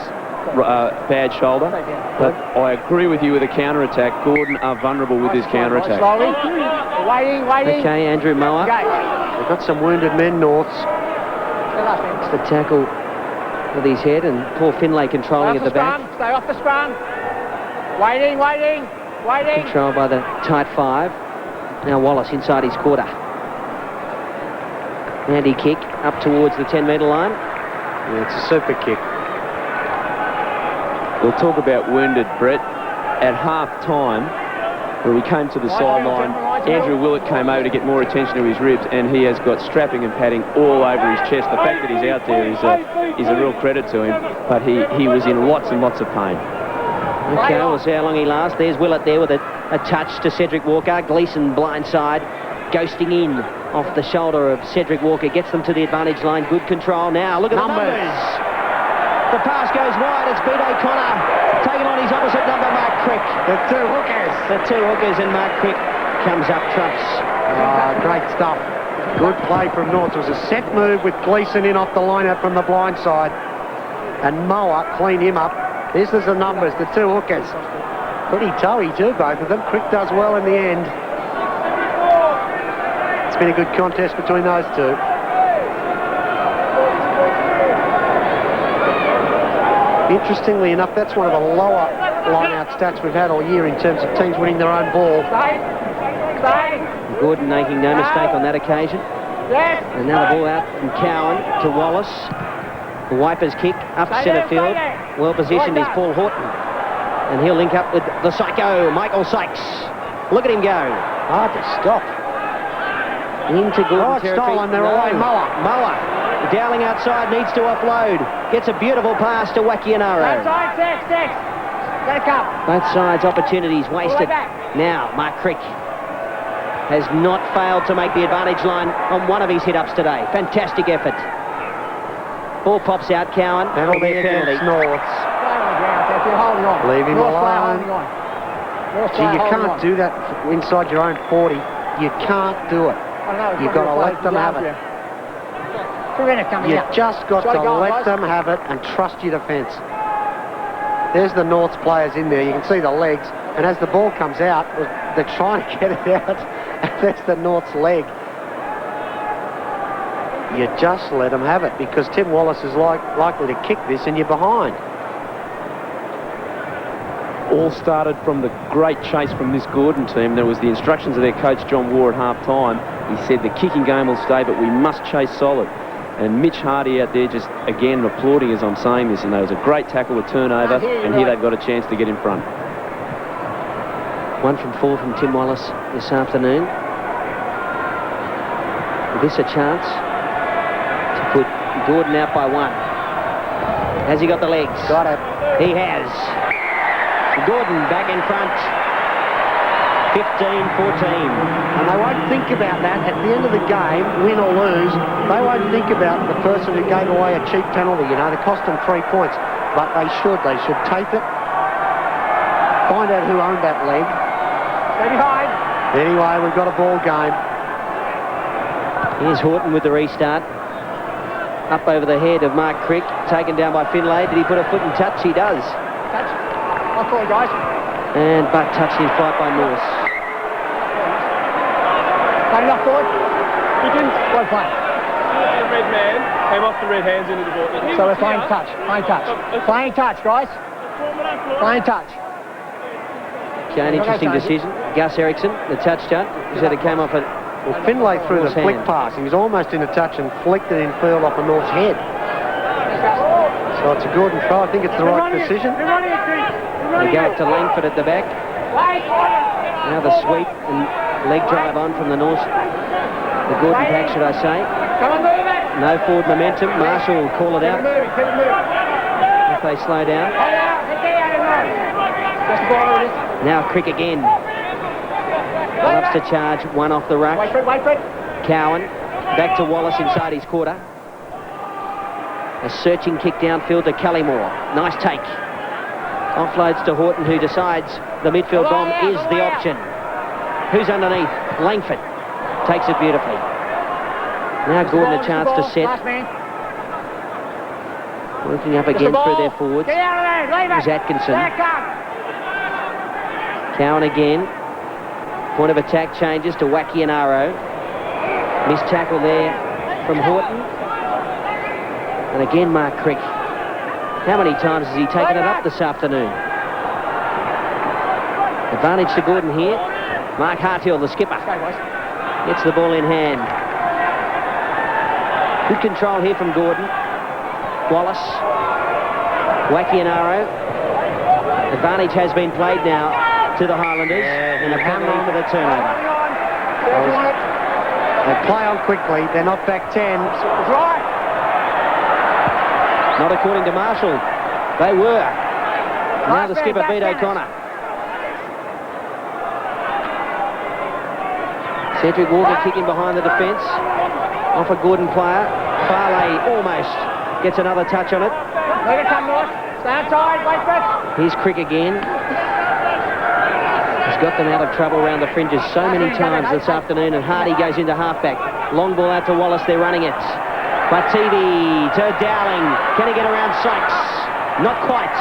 bad shoulder, but I agree with you with the counter-attack. Gordon are vulnerable with this counter-attack. Slowly. Waiting. Okay, Andrew Moa. They've got some wounded men, Norths. It's the tackle with his head, and Paul Finlay controlling at the back. Stay off the scrum. Waiting. Controlled by the tight five. Now Wallace inside his quarter. Handy kick up towards the 10-metre line. Yeah, it's a super kick. We'll talk about wounded, Brett. At half-time, when we came to the sideline, Andrew Willett came over to get more attention to his ribs, and he has got strapping and padding all over his chest. The fact that he's out there is a real credit to him, but he was in lots and lots of pain. Okay, we'll see how long he lasts. There's Willett there with a touch to Cedric Walker. Gleeson blindside, ghosting in off the shoulder of Cedric Walker. Gets them to the advantage line. Good control now. Look at the numbers. The pass goes wide. It's B.D. Connor taking on his opposite number, Mark Crick. The two hookers, and Mark Crick comes up trumps. Great stuff. Good play from North. It was a set move with Gleeson in off the line out from the blind side. And Moa cleaned him up. This is the numbers, the two hookers. Pretty toey too, both of them. Crick does well in the end. It's been a good contest between those two. Interestingly enough, that's one of the lower line-out stats we've had all year in terms of teams winning their own ball. Gordon making no mistake on that occasion. And now the ball out from Cowan to Wallace. The Wipers kick up centre field. Well positioned is Paul Horton. And he'll link up with the psycho, Michael Sykes. Look at him go. Hard to stop. Into Gordon territory. Stolen, they're away. Moa. Dowling outside, needs to offload. Gets a beautiful pass to Wakianaro. Both sides opportunities wasted. Now, Mark Crick has not failed to make the advantage line on one of his hit-ups today. Fantastic effort. Ball pops out, Cowan. That'll be against Norths. Leave him alone. Gee, you can't do that inside your own 40. You can't do it. You've got to let them have it. You've just got to let them have it and trust your defence. There's the Norths players in there. You can see the legs. And as the ball comes out, they're trying to get it out. And that's the Norths leg. You just let them have it because Tim Wallace is likely to kick this and you're behind. All started from the great chase from this Gordon team. There was the instructions of their coach, John Waugh, at half-time. He said the kicking game will stay, but we must chase solid. And Mitch Hardy out there just, again, applauding as I'm saying this. And there was a great tackle with turnover. And here they've got a chance to get in front. 1 from 4 from Tim Wallace this afternoon. Is this a chance to put Gordon out by 1? Has he got the legs? Got it. He has. Gordon back in front. 15-14. And they won't think about that at the end of the game, win or lose. They won't think about the person who gave away a cheap penalty. You know, they cost them 3 points. But they should. They should tape it. Find out who owned that leg. Stay behind. Anyway, we've got a ball game. Here's Horton with the restart. Up over the head of Mark Crick, taken down by Finlay. Did he put a foot in touch? He does. Touch. I'll call you guys. And butt touched in flight by Morse. Got enough forward? He didn't. Well played. The red man came off the red hands into the ball. So we're playing touch. Playing touch. Playing touch, guys. Playing touch. Okay, an interesting decision. Gus Erickson, the touch judge, said it came off a... Well, Finlay threw the North's flick hand. pass. He was almost into touch and flicked it in field off the North's head. So it's a Gordon try. I think it's the right decision. They go up to Langford at the back. Now the sweep and leg drive on from the North. The Gordon pack, should I say. Come on, move it. No forward momentum. Marshall will call it out Keep it moving. if they slow down. Just the ball over this. Now Crick again. Loves to charge, 1 off the ruck. Wait for it, wait for it. Cowan back to Wallace inside his quarter. A searching kick downfield to Cullimore. Nice take. Offloads to Horton, who decides the midfield bomb is the option. Who's underneath? Langford takes it beautifully. Now Gordon a chance to set. Last man. Working up again through their forwards. Get out of there, leave it. There's Atkinson. Back up. Cowan again. Point of attack changes to Wakianaro. Missed tackle there from Horton. And again Mark Crick. How many times has he taken it up this afternoon? Advantage to Gordon here. Mark Hartill, the skipper, gets the ball in hand. Good control here from Gordon. Wallace. Wakianaro. Advantage has been played now to the Highlanders, and a penalty for the turnover. They play on quickly. They're not back 10. Not according to Marshall. They were. Now the skipper, Pete O'Connor. Cedric Walker kicking behind the defence. Off a Gordon player. Farley almost gets another touch on it. Let it come, North. Stand tight, wait for it. Here's Crick again. He's got them out of trouble around the fringes so many times this afternoon, and Hardy goes into halfback. Long ball out to Wallace, they're running it. But TV to Dowling. Can he get around Sykes? Not quite.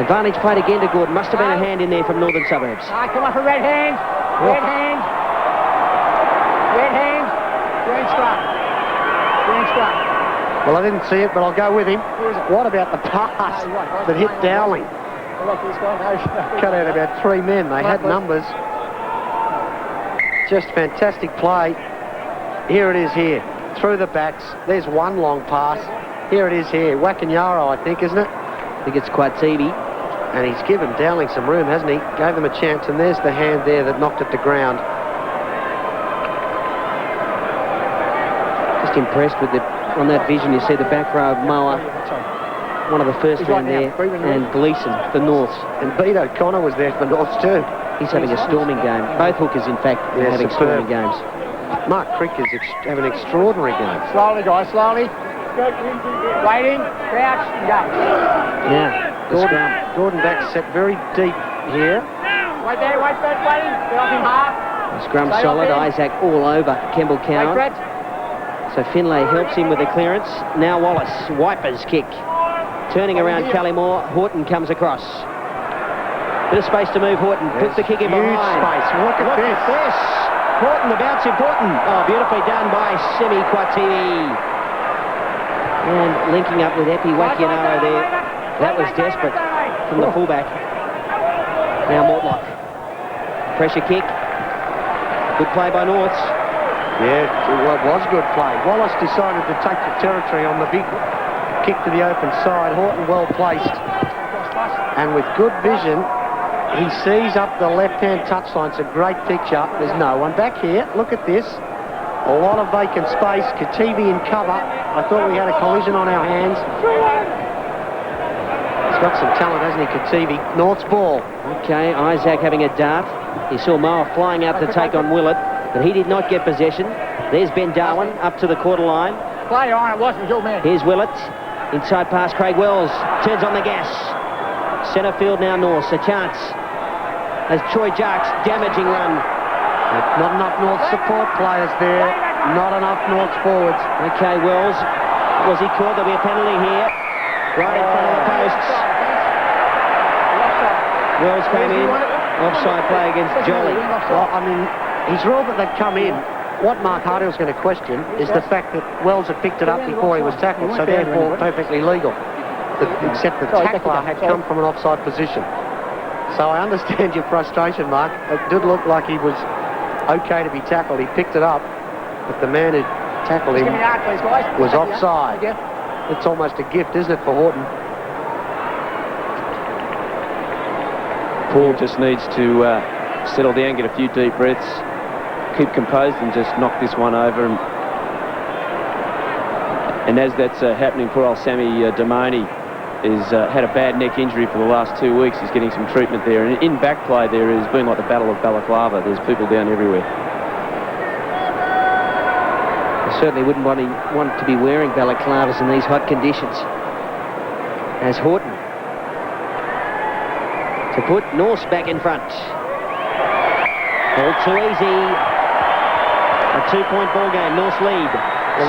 Advantage played again to Gordon. Must have been a hand in there from Northern Suburbs. Come on for red hand. Red hand. Red hand. Green strap. Green strap. Well, I didn't see it, but I'll go with him. What about the pass that hit Dowling? Cut out about 3 men. They had numbers. Just fantastic play. Here it is here. Through the backs. There's one long pass. Here it is here. Wakinyaro, I think, isn't it? I think it's Quatibi. And he's given Dowling some room, hasn't he? Gave them a chance, and there's the hand there that knocked it to ground. Just impressed with on that vision, you see the back row of Moa, one of the first men there, and Gleeson, the Norths. And Pete O'Connor was there for the Norths too. He's having a storming game. Both hookers, in fact, are having superb. storming games. Mark Crick is having an extraordinary game. Slowly, guys, slowly. Waiting, crouch, engage. Now, the scrum. Gordon back set very deep here. Wait there, wait for it, waiting. Get off him half. The scrum Stay solid. off him. Isaac all over Kemble Wait for Cowan. it. So Finlay helps him with the clearance. Now Wallace, Wipers kick. Turning around Cullimore, Horton comes across. Bit of space to move Horton. Puts the kick in Huge behind. space. Look at this. Horton, the bounce in Horton. Oh, beautifully done by Semi Quatini. And linking up with Epi Wakianaro there. That was desperate from the fullback. Now Mortlock. Pressure kick. Good play by Norths. Yeah, it was good play. Wallace decided to take the territory on the big kick to the open side. Horton well placed. And with good vision, he sees up the left-hand touchline. It's a great picture. There's no one back here. Look at this. A lot of vacant space. Kativi in cover. I thought we had a collision on our hands. He's got some talent, hasn't he, Kativi? North's ball. Okay, Isaac having a dart. He saw Moa flying out to take on Willett, but he did not get possession. There's Ben Darwin up to the quarter line. Play on, it wasn't your man. Here's Willett. Inside pass, Craig Wells. Turns on the gas. Centre field now, North. A chance. As Troy Jarks, damaging run. Not enough North support players there. Not enough North forwards. Okay, Wells. Was he caught? There'll be a penalty here. Right in front of the posts. Wells came in. Offside play against Jolly. Well, I mean, he's ruled that they've come in. What Mark Hardill's going to question is the fact that Wells had picked it up before he was tackled, so therefore perfectly legal. Except the tackler had come from an offside position. So I understand your frustration, Mark. It did look like he was okay to be tackled. He picked it up, but the man who tackled him was offside. It's almost a gift, isn't it, for Horton? Paul just needs to settle down, get a few deep breaths, keep composed and just knock this one over. And as that's happening, poor old Sammy Damoni has had a bad neck injury for the last 2 weeks. He's getting some treatment there. And in back play there has been like the Battle of Balaclava. There's people down everywhere. I certainly wouldn't want to be wearing balaclavas in these hot conditions. As Horton to put Norse back in front. All too easy. A 2-point ball game. Norse lead,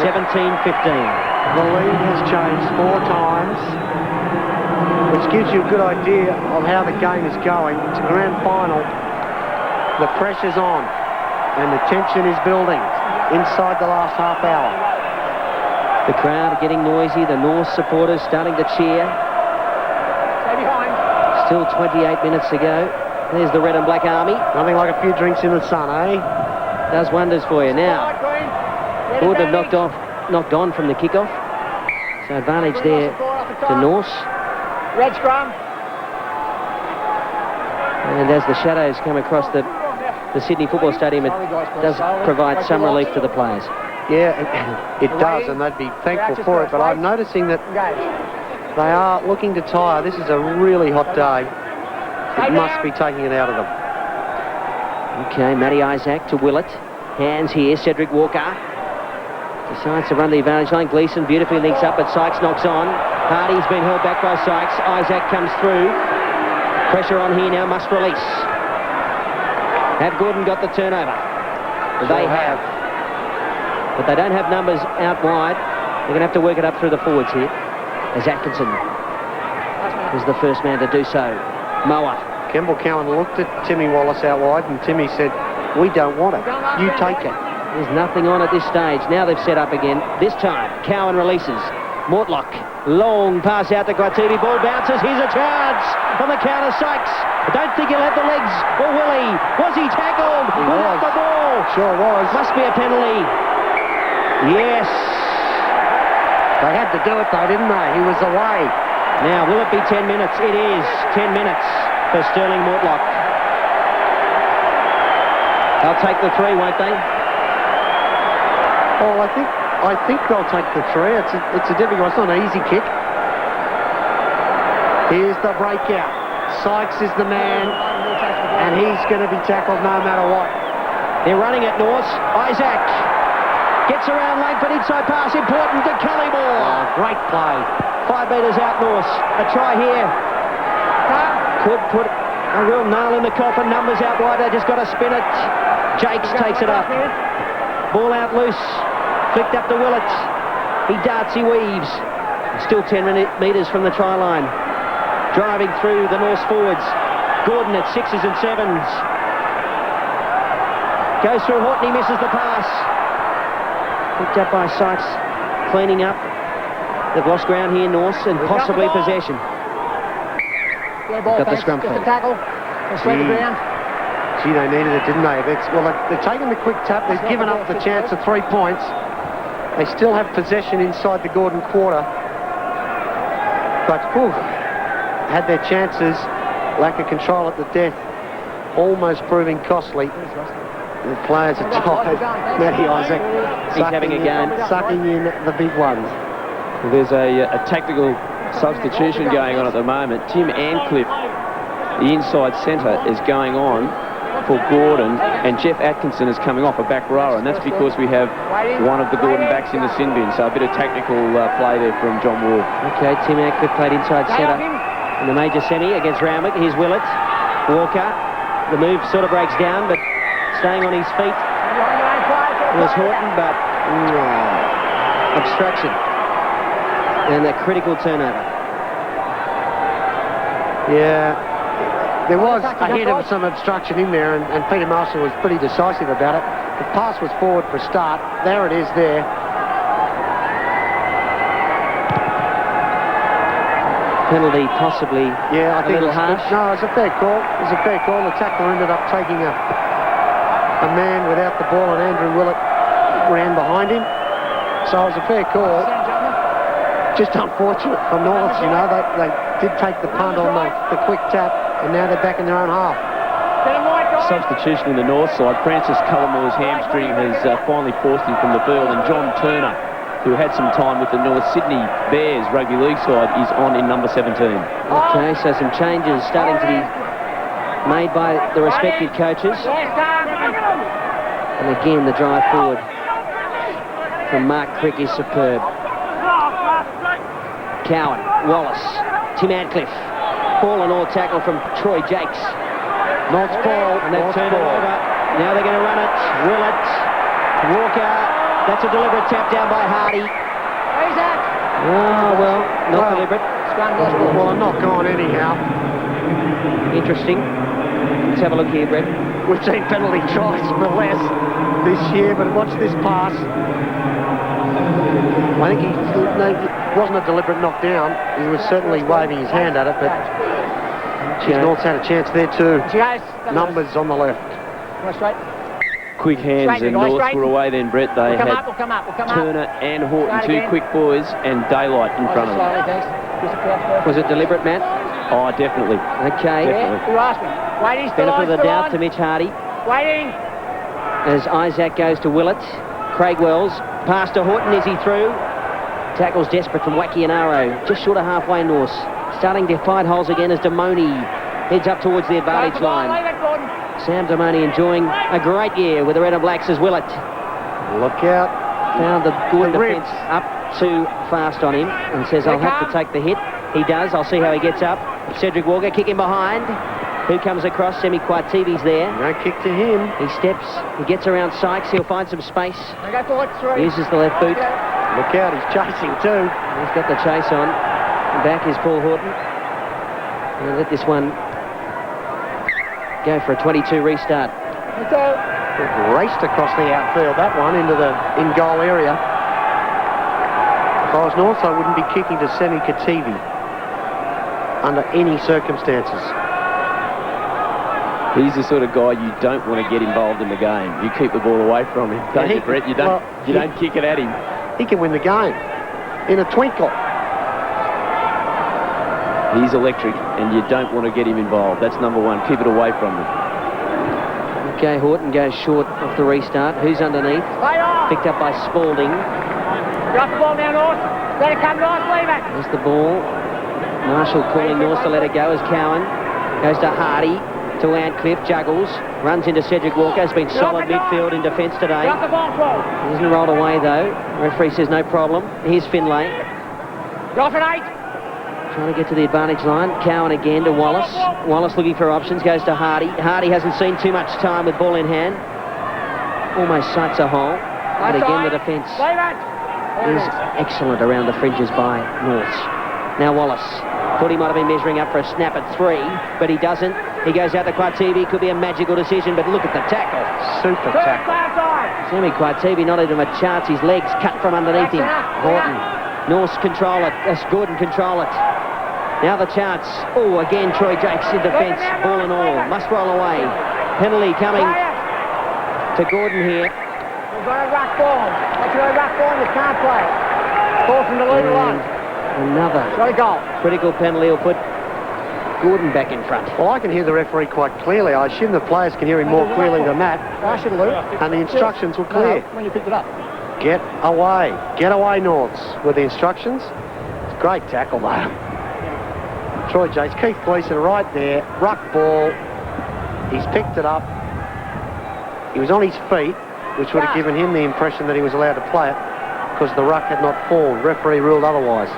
17-15. The lead has changed 4 times, which gives you a good idea of how the game is going. It's a grand final. The pressure's on, and the tension is building inside the last half hour. The crowd are getting noisy. The Norse supporters starting to cheer. Still 28 minutes to go. There's the red and black army. Nothing like a few drinks in the sun, eh? Does wonders for you. Now, Gordon have knocked on from the kickoff. So advantage there to Norse. Red scrum. And as the shadows come across the Sydney Football Stadium, it does provide some relief to the players. Yeah, it does, and they'd be thankful for it. But I'm noticing that they are looking to tire. This is a really hot day. It must be taking it out of them. Okay, Matty Isaac to Willett. Hands here, Cedric Walker. Decides to run the advantage line. Gleeson beautifully links up, but Sykes knocks on. Hardy's been held back by Sykes. Isaac comes through. Pressure on here now, must release. Have Gordon got the turnover? They have. But they don't have numbers out wide. They're going to have to work it up through the forwards here. As Atkinson is the first man to do so. Moa. Kemble Cowan looked at Timmy Wallace out wide, and Timmy said, "We don't want it. You take it." There's nothing on at this stage. Now they've set up again. This time, Cowan releases. Mortlock, long pass out to Guativi. Ball bounces. Here's a chance on the counter. Sykes. I don't think he'll have the legs. Or will he? Was he tackled? He without was. the ball? Sure was. Must be a penalty. Yes. They had to do it though, didn't they? He was away. Now, will it be 10 minutes? It is 10 minutes for Sterling Mortlock. They'll take the 3, won't they? Oh, I think they'll take the 3. It's a difficult. It's not an easy kick. Here's the breakout. Sykes is the man, and he's going to be tackled no matter what. They're running at Norse. Isaac gets around Langford, inside pass, important to Cullymore. Oh, great play. 5 metres out Norse. A try here. Could put a real nail in the coffin. Numbers out wide. They just got to spin it. Jakes takes it up. Ball out loose. Flicked up to Willett. He darts, he weaves. Still 10 metres from the try line. Driving through the Norse forwards. Gordon at 6s and 7s. Goes through Horton, he misses the pass. Picked up by Sykes. Cleaning up. They've lost ground here, Norse, and possibly possession. Yeah, ball, got the scrum just flag. a tackle. And slid the ground. Gee, they needed it, didn't they? They're taking the quick tap. They've given up the chance of 3 points. They still have possession inside the Gordon quarter. But, had their chances. Lack of control at the death. Almost proving costly. The players are tired. Matty Isaac sucking in the big ones. Well, there's a tactical substitution going on at the moment. Tim Ancliffe, the inside centre, is going on for Gordon, and Jeff Atkinson is coming off a back rower, and that's because we have one of the Gordon backs in the sin bin, so a bit of tactical play there from John Wall. Okay, Tim Ancliffe played inside centre in the major semi against Rowmick. Here's Willett. Walker. The move sort of breaks down, but staying on his feet was Horton, but obstruction. And a critical turnover. Yeah, there was a hint of some obstruction in there, and Peter Marshall was pretty decisive about it. The pass was forward for a start. There it is there. Penalty possibly I think a little harsh. No, it was a fair call. It was a fair call. The tackler ended up taking a man without the ball, and Andrew Willett ran behind him. So it was a fair call. Just unfortunate for North, you know, they did take the punt on the quick tap, and now they're back in their own half. Substitution in the north side. Francis Cullamore's hamstring has finally forced him from the field, and John Turner, who had some time with the North Sydney Bears rugby league side, is on in number 17. Okay, so some changes starting to be made by the respective coaches. And again, the drive forward from Mark Crick is superb. Cowan, Wallace, Tim Ancliffe. Ball and all tackle from Troy Jakes. North's ball. And they've turned it over. Now they're going to run it. Willett, Walker. That's a deliberate tap down by Hardy. Oh, well, not deliberate. Well, a knock on anyhow. Interesting. Let's have a look here, Brett. We've seen penalty tries for less this year, but watch this pass. I think it wasn't a deliberate knockdown. He was certainly waving his hand at it, but North's had a chance there too. Numbers on the left. Quick hands, and North were away then, Brett. They had Turner and Horton, two quick boys, and Daylight in front of them. Was it deliberate, Matt? Oh, definitely. Okay. Definitely. Benefit of the doubt to Mitch Hardy. Waiting. As Isaac goes to Willett. Craig Wells. Pass to Horton. Is he through? Tackles desperate from Wacky and Arrow. Just short of halfway North. Starting to find holes again as Damoni heads up towards the advantage line. Sam Damoni enjoying a great year with the Red and Blacks as Willett. Look out. Found the good defence up too fast on him and says, I'll have to take the hit. He does. I'll see how he gets up. Cedric Walker kicking behind. Who comes across? Semi Quativi's there. No kick to him. He steps. He gets around Sykes. He'll find some space. Uses the left boot. Look out. He's chasing too. He's got the chase on. Back is Paul Horton. And let this one go for a 22 restart. Raced across the outfield, that one, into the in-goal area. If I was North, I wouldn't be kicking to Semi Kativi under any circumstances. He's the sort of guy you don't want to get involved in the game. You keep the ball away from him, don't you, Brett? You don't kick it at him. He can win the game in a twinkle. He's electric, and you don't want to get him involved. That's number one. Keep it away from him. Okay, Horton goes short off the restart. Who's underneath? Picked up by Spalding. Drop the ball now, North. Let it come, North. Leave it. There's the ball. Marshall calling North to let it go as Cowan goes to Hardy. To Ancliffe, juggles, runs into Cedric Walker. Has been solid midfield in defence today. Drop the ball, Paul. He hasn't rolled away though. Referee says no problem. Here's Finlay. Drop it 8. Trying to get to the advantage line. Cowan again to Wallace. Wallace looking for options, goes to Hardy. Hardy hasn't seen too much time with ball in hand. Almost sights a hole. But again the defence is excellent around the fringes by Norths. Now Wallace. Thought he might have been measuring up for a snap at 3, but he doesn't. He goes out to Quativi. Could be a magical decision, but look at the tackle. Super tackle. Sammy Quativi not even a chance. His legs cut from underneath him. Horton. North's control it. That's Gordon control it. Now the chance. Oh, again Troy Jakes in defence. Ball and all. Must roll away. Penalty coming to Gordon here. You've got a ruck ball. Once you've got a ruck ball, you can't play it. Ball from the leader line. Another Got a goal. critical penalty will put Gordon back in front. Well, I can hear the referee quite clearly. I assume the players can hear him more clearly than that. I should lose. And the instructions were clear. When you picked it up. Get away. Get away, Norths, with the instructions. It's a great tackle, though. Troy Jakes, Keith Gleeson right there. Ruck ball. He's picked it up. He was on his feet, which would have given him the impression that he was allowed to play it because the ruck had not formed. Referee ruled otherwise.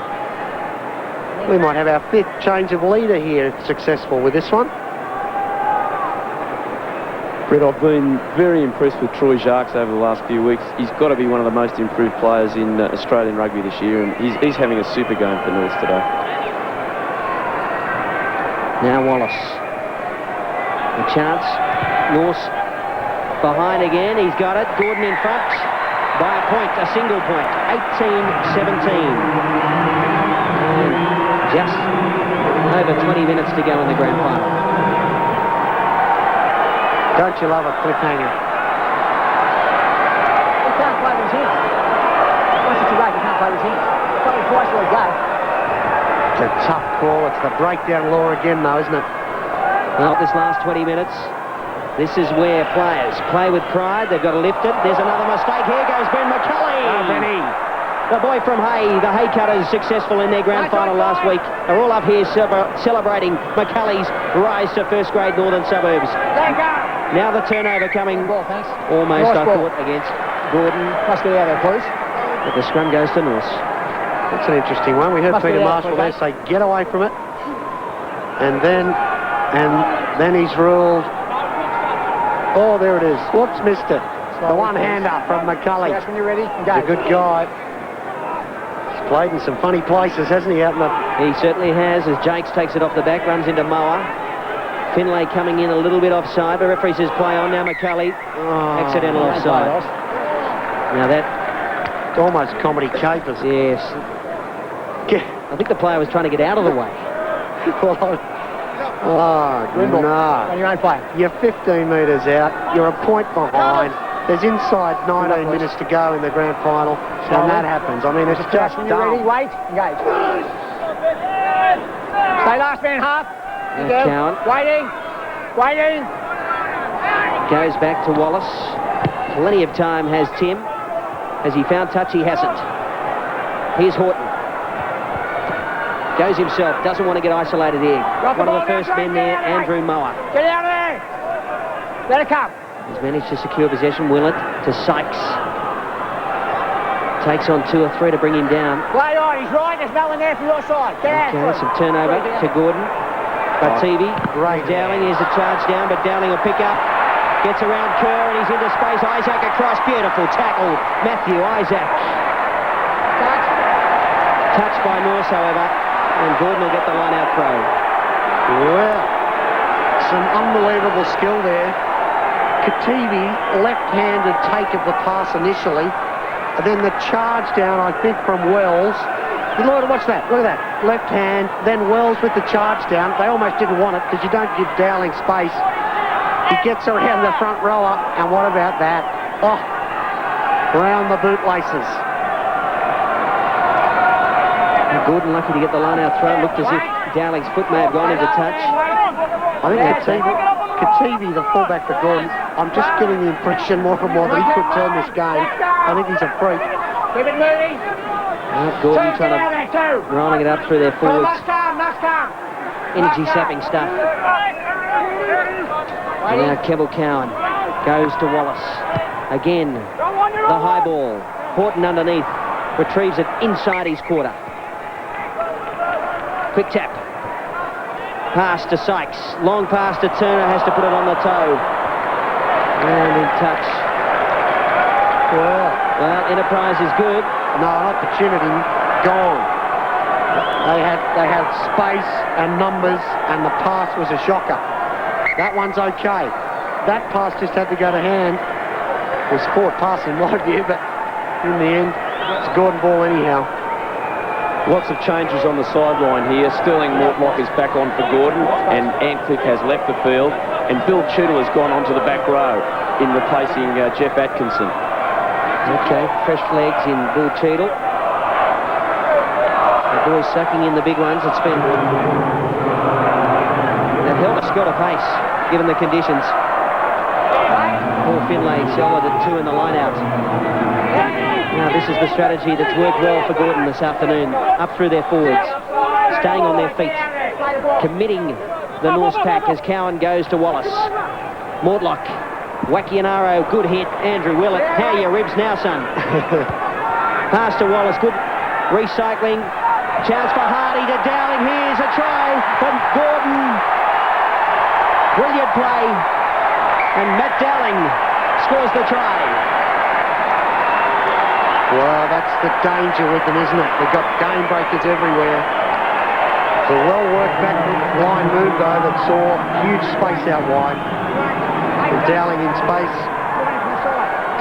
We might have our 5th change of leader here if successful with this one. Brett, I've been very impressed with Troy Jacques over the last few weeks. He's got to be one of the most improved players in Australian rugby this year, and he's having a super game for North today. Now Wallace. A chance. Norse behind again. He's got it. Gordon in front by a point, a single point. 18-17. Just over 20 minutes to go in the grand final. Don't you love a cliffhanger? He can't play with his hands. Once it's a break, he can't play with his hands. Probably twice for a go. It's a tough call. It's the breakdown law again, though, isn't it? Well, this last 20 minutes, this is where players play with pride. They've got to lift it. There's another mistake. Here goes Ben McCulley. Oh, Benny. The boy from Hay, the Hay Cutters, successful in their grand final last week, are all up here celebrating McCulley's rise to first grade Northern Suburbs. Now the turnover coming Ball, thanks. almost, Nice I ball. thought, against Gordon. Must get out of there, please. But the scrum goes to Norse. That's an interesting one. We heard Must be Peter out, Marshall there okay. say, get away from it. And then he's ruled, oh, there it is. Whoops, missed it. The one-hander from McCulley. Yes, when you're ready, He's go. a good guy. He's played in some funny places, hasn't he, out in the... He certainly has, as Jakes takes it off the back, runs into Moa. Finlay coming in a little bit offside, but referee says play on now. McCulley, accidental offside. Now that, Almost comedy capers. yes, Yeah. I think the player was trying to get out of the way. Oh, Green ball. no. On your own play. You're 15 metres out. You're a point behind. There's inside 19 minutes to go in the grand final, and that happens. I mean, it's just When you're ready, dumb. wait, engage. Stay last man half. You Now go. Cowan Waiting. goes back to Wallace. Plenty of time has Tim. Has he found touch? He hasn't. Here's Horton. Goes himself, doesn't want to get isolated here. One of the first men there, Andrew Moa. Get out of there. Let it come. He's managed to secure possession. Willett to Sykes. Takes on 2 or 3 to bring him down. Play on. He's right. There's no one there from your side. Get out. Okay, some turnover to Gordon. But TV, Great. Dowling, here's the charge down, but Dowling will pick up. Gets around Kerr and he's into space. Isaac across. Beautiful tackle. Matthew Isaac. Touched by Norse, however. And Gordon will get the line out throw. Well, some unbelievable skill there. Kativi, left-handed take of the pass initially. And then the charge down, I think, from Wells. Lloyd, watch that. Look at that. Left hand, then Wells with the charge down. They almost didn't want it because you don't give Dowling space. He gets around the front rower, and what about that? Oh, round the bootlaces. Gordon lucky to get the line out throw. Looked as if Dowling's foot may have gone into touch. I think Kativi, the fullback for Gordon, I'm just getting the impression more and more that he could turn this game. I think he's a freak. Keep it moving. Gordon trying to rolling it up through their forwards. Must come. Energy sapping stuff. And now Keble Cowan goes to Wallace. Again, the high ball. Horton underneath. Retrieves it inside his quarter. Quick tap. Pass to Sykes. Long pass to Turner. Has to put it on the toe. And in touch. Well, Enterprise is good. No, an opportunity gone. They had space and numbers, and the pass was a shocker. That one's okay. That pass just had to go to hand. It was forward pass in my view, but in the end, it's Gordon ball anyhow. Lots of changes on the sideline here. Sterling Mortlock is back on for Gordon, and Antcliffe has left the field. and Bill Cheadle has gone onto the back row in replacing Jeff Atkinson. Okay, fresh legs in Bill Cheadle. The boys sucking in the big ones. It's been a hell of a Scotter pace, given the conditions. Paul Finlay solid at 2 in the line-out. Now this is the strategy that's worked well for Gordon this afternoon. Up through their forwards, staying on their feet, committing the Norse pack as Cowan goes to Wallace. Mortlock, wacky and arrow, good hit. Andrew Willett, how are your ribs now, son? Pass to Wallace, good recycling. Chance for Hardy to Dowling. Here's a try from Gordon. Brilliant play. And Matt Dowling scores the try. Well, that's the danger with them, isn't it? They've got game breakers everywhere. It's a well-worked back line move, though, that saw huge space out wide. And Dowling in space.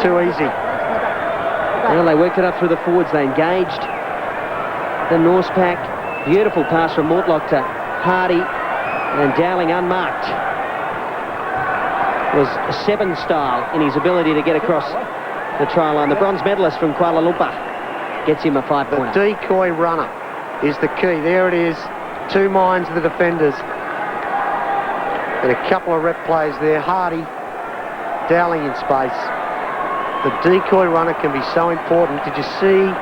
Too easy. Well, they worked it up through the forwards. They engaged the Norse pack. Beautiful pass from Mortlock to Hardy. And Dowling unmarked. Was 7 style in his ability to get across the try line. The bronze medalist from Kuala Lumpur gets him a 5-pointer. The decoy runner is the key. There it is. 2 minds of the defenders. And a couple of rep plays there. Hardy, Dowling in space. The decoy runner can be so important. Did you see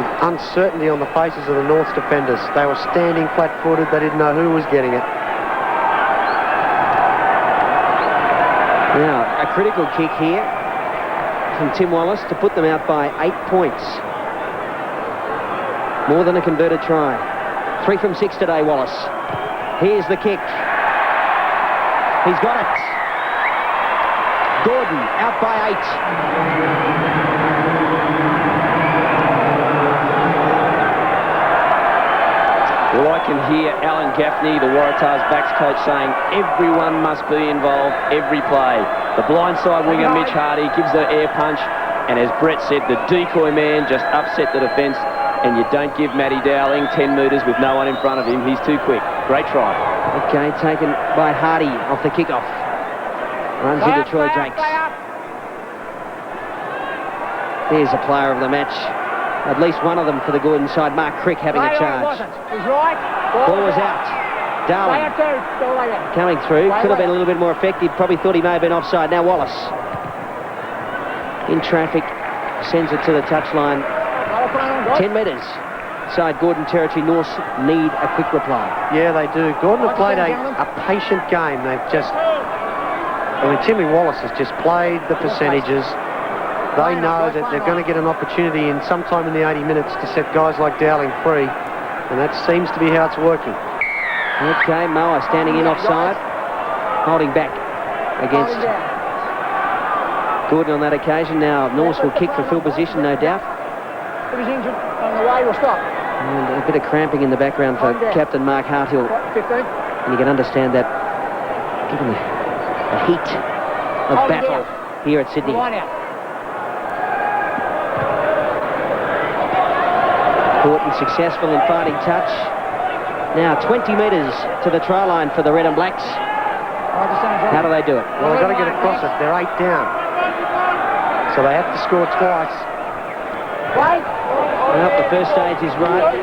the uncertainty on the faces of the North's defenders? They were standing flat-footed. They didn't know who was getting it. Now, a critical kick here from Tim Wallace to put them out by 8 points. More than a converted try. 3 from 6 today, Wallace. Here's the kick. He's got it. Gordon out by 8. Well, I can hear Alan Gaffney, the Waratahs backs coach, saying everyone must be involved, every play. The blindside winger, Mitch Hardy, gives the air punch. And as Brett said, the decoy man just upset the defence. And you don't give Matty Dowling 10 metres with no one in front of him. He's too quick. Great try. Okay, taken by Hardy off the kickoff. Runs into Troy Jakes. There's a player of the match. At least one of them for the Gordon side. Mark Crick having a charge. He's right. Ball was out. Darwin coming through. Could have been a little bit more effective. Probably thought he may have been offside. Now Wallace in traffic. Sends it to the touchline. 10 metres. Side Gordon territory. Norse need a quick reply. Yeah, they do. Gordon have played a patient game. They've just... I mean, Timmy Wallace has just played the percentages. They know that they're going to get an opportunity in sometime in the 80 minutes to set guys like Dowling free. And that seems to be how it's working. Okay, Moa standing in offside. Holding back against Gordon on that occasion. Now Norse will kick for field position, no doubt. If he's injured on the way, we'll stop. And a bit of cramping in the background for Captain Mark Harthill. 15. And you can understand that given the heat of battle here at Sydney. Gordon successful in finding touch. Now 20 metres to the try line for the Red and Blacks. How do they do it? Well, they've got to get across it. They're 8 down. So they have to score twice. Well, the first stage is right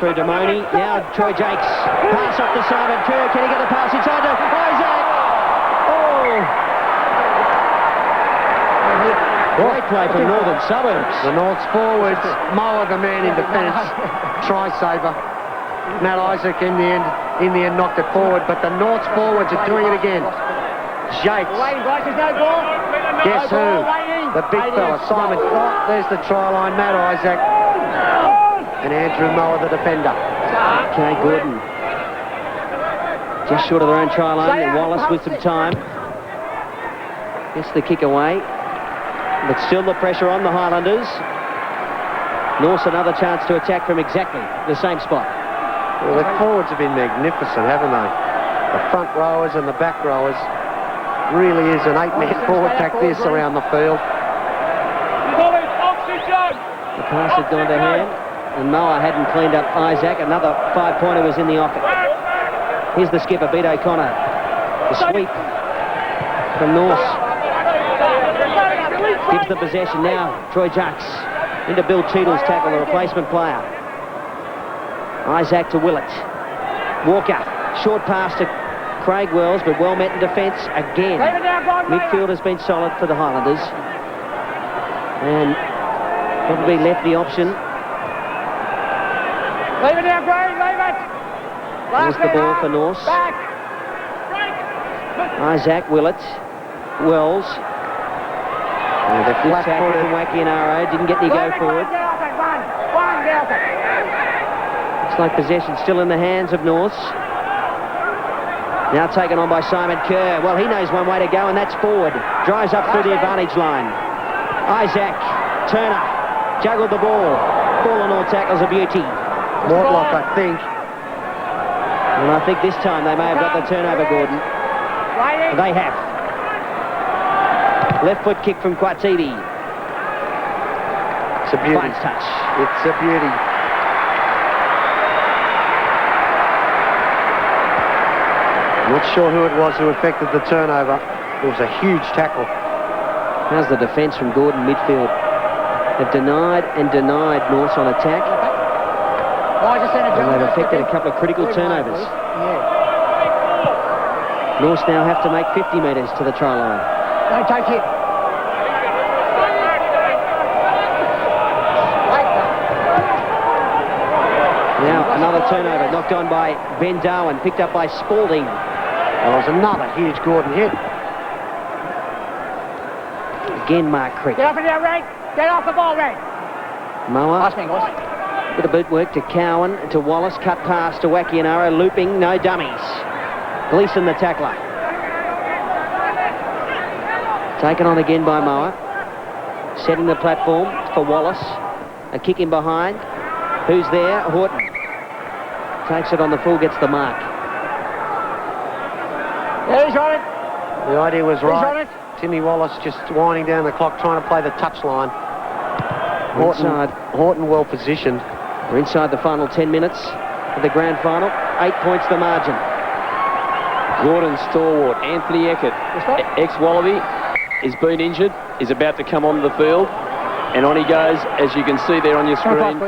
through Damoni. Now Troy Jakes. Pass off to Simon Kerr. Can he get the pass inside to Isaac? Oh! Great play from Northern Suburbs. The North's forwards, Moa the man in defence, try saver. Matt Isaac in the end knocked it forward, but the North's forwards are doing it again. Jakes. Guess who? The big fella, Simon. Oh, there's the try line, Matt Isaac. And Andrew Moa, the defender. Okay, Gordon. Just short of their own try line, and Wallace with some time. Gets the kick away. But still the pressure on the Highlanders. Norse another chance to attack from exactly the same spot. Well, the forwards have been magnificent, haven't they? The front rowers and the back rowers. Really is an 8-man forward pack this around the field. The pass had gone to hand, and Moa hadn't cleaned up Isaac. Another 5-pointer was in the offing. Here's the skipper, Beat O'Connor. The sweep from Norse. Gives the possession now. Troy Jacks into Bill Cheadle's tackle, the replacement player. Isaac to Willett. Walker. Short pass to Craig Wells, but well met in defence again. Midfield has been solid for the Highlanders. And probably left the option. Leave it now, Green, leave it. Here's the ball for Norse. Back. Isaac, Willett, Wells. And a good tackle from Wacky and Arrow. Didn't get any go forward. Looks like possession still in the hands of Norse. Now taken on by Simon Kerr. Well, he knows one way to go, and that's forward. Drives up through the advantage line. Isaac, Turner, juggled the ball. Ball and all tackles a beauty. Mortlock, I think. And I think this time they may have got the turnover, Gordon. They have. Left foot kick from Quativi. It's a beauty. Finds touch. It's a beauty. Not sure who it was who affected the turnover. It was a huge tackle. How's the defence from Gordon midfield? They've denied and denied Norse on attack. And they've affected a couple of critical turnovers. Norse now have to make 50 metres to the try line. Don't take it. Now another turnover, knocked on by Ben Darwin, picked up by Spalding. That was another huge Gordon hit. Again, Mark Crick. Get off of there, Red. Get off the ball, Red. Moa. Last man, guys. Bit of boot work to Cowan, to Wallace, cut pass to Wacky and Arrow, looping, no dummies. Gleeson the tackler. Taken on again by Moa. Setting the platform for Wallace. A kick in behind. Who's there? Horton. Takes it on the full, gets the mark. Yeah, he's on it. The idea was He's on right. it. Timmy Wallace just winding down the clock, trying to play the touch line. Horton well positioned. We're inside the final 10 minutes of the grand final. 8 points the margin. Gordon stalwart, Anthony Eckert, ex-Wallaby, has been injured, is about to come onto the field, and on he goes, as you can see there on your screen.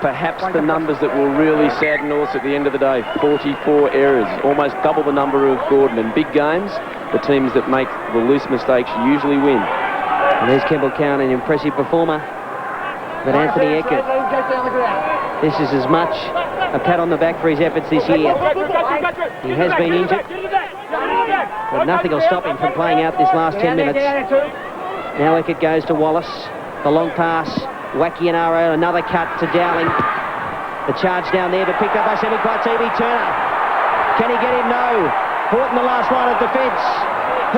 Perhaps the numbers that will really sadden us at the end of the day. 44 errors, almost double the number of Gordon. In big games, the teams that make the least mistakes usually win. And there's Kemble Cowan, an impressive performer. But Anthony Eckert, this is as much a pat on the back for his efforts this year. He has been injured, but nothing will stop him from playing out this last 10 minutes. Now Eckert goes to Wallace. The long pass, Wacky and Arrow, another cut to Dowling. The charge down there, but picked up by Semi Quativi. Turner. Can he get him? No. Horton, the last line of defence.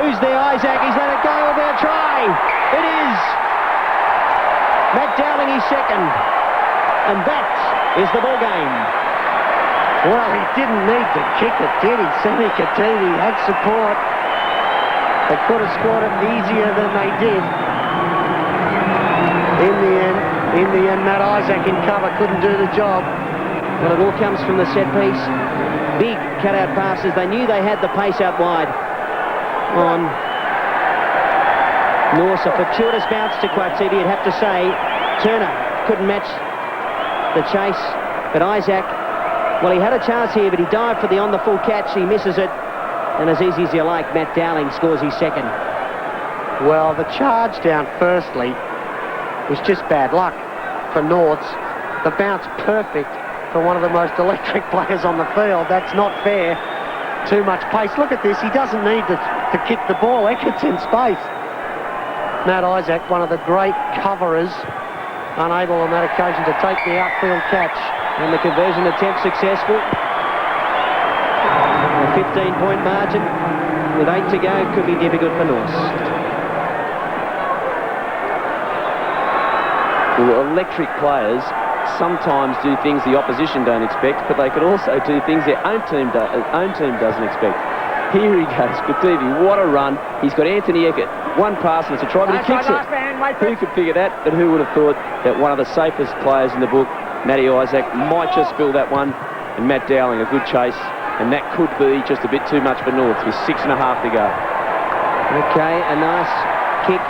Who's there? Isaac. He's let it go. Will be a try. It is. Matt Dowling, he's second. And that is the ball game. Well, he didn't need to kick it, did he? Semi Quativi had support. They could have scored it easier than they did. In the end, Matt Isaac in cover couldn't do the job. Well, it all comes from the set piece. Big cut-out passes. They knew they had the pace out wide on Norse. A fortuitous bounce to Quativi, you'd have to say. Turner couldn't match the chase, but Isaac, well, he had a chance here, but he dived for the on-the-full catch. He misses it, and as easy as you like, Matt Dowling scores his second. Well, the charge down firstly was just bad luck for Norths. The bounce perfect for one of the most electric players on the field. That's not fair. Too much pace. Look at this. He doesn't need to kick the ball. Eckert's in space. Matt Isaac, one of the great coverers, unable on that occasion to take the outfield catch. And the conversion attempt successful. A 15-point margin with 8 to go could be difficult for Norse. Well, electric players sometimes do things the opposition don't expect, but they could also do things their own team doesn't expect. Here he goes, Quativi, what a run. He's got Anthony Eckert, one pass and it's a try, but he kicks it. Who could figure that? But who would have thought that one of the safest players in the book, Matty Isaac, might just spill that one, and Matt Dowling, a good chase, and that could be just a bit too much for North with 6.5 to go. Okay, a nice kick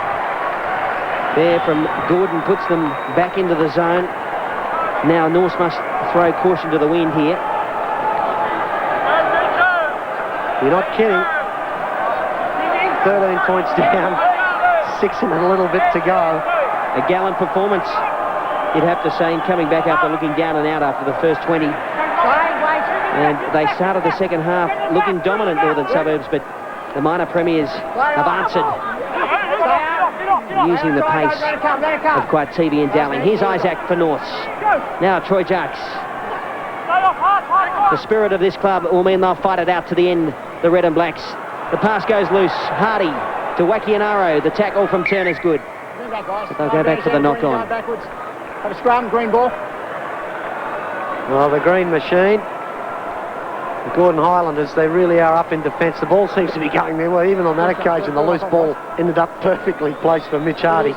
there from Gordon, puts them back into the zone. Now North must throw caution to the wind here. You're not kidding. 13 points down, 6 and a little bit to go. A gallant performance, you'd have to say, in coming back after looking down and out after the first 20. And they started the second half looking dominant, Northern Suburbs, but the minor premiers have answered using the pace of Quativi and Dowling. Here's Isaac for Norths. Now Troy Jacks. The spirit of this club will mean they'll fight it out to the end, the red and blacks. The pass goes loose. Hardy to Wakianaro. The tackle from Turner's good. But they'll go back for the knock-on. Have a scrum, green ball. Well, the green machine, the Gordon Highlanders, they really are up in defence. The ball seems to be going their way. Even on that occasion, the loose ball ended up perfectly placed for Mitch Hardy.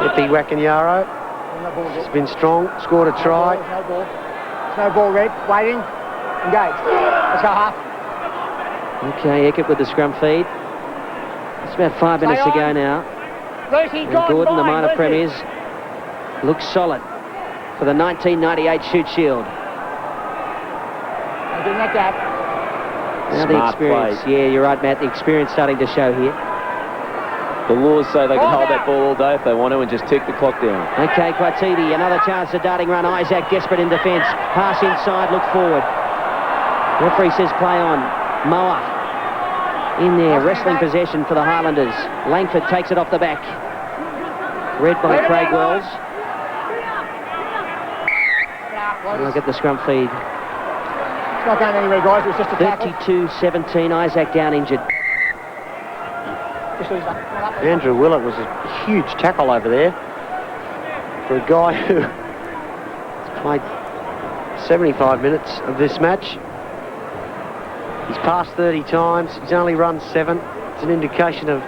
Epi Wakianaro has been strong, scored a try. No ball, Red. Waiting. Engage. Let's go half. Okay, Eckert with the scrum feed. It's about 5 minutes to go now. And Gordon, the minor premiers, looks solid for the 1998 Shute Shield. Now the experience. Yeah, you're right, Matt. The experience starting to show here. The Laws say they can hold that ball all day if they want to and just tick the clock down. Okay, Quativi, another chance, a darting run. Isaac desperate in defence. Pass inside, look forward. Referee says play on. Moa in there, wrestling possession for the Highlanders. Langford takes it off the back. Read by Craig Wells. And look at the scrum feed. It's not going anywhere, guys. It was just a tackle. 32-17, Isaac down injured. Andrew Willett was a huge tackle over there for a guy who has played 75 minutes of this match. He's passed 30 times. He's only run 7. It's an indication of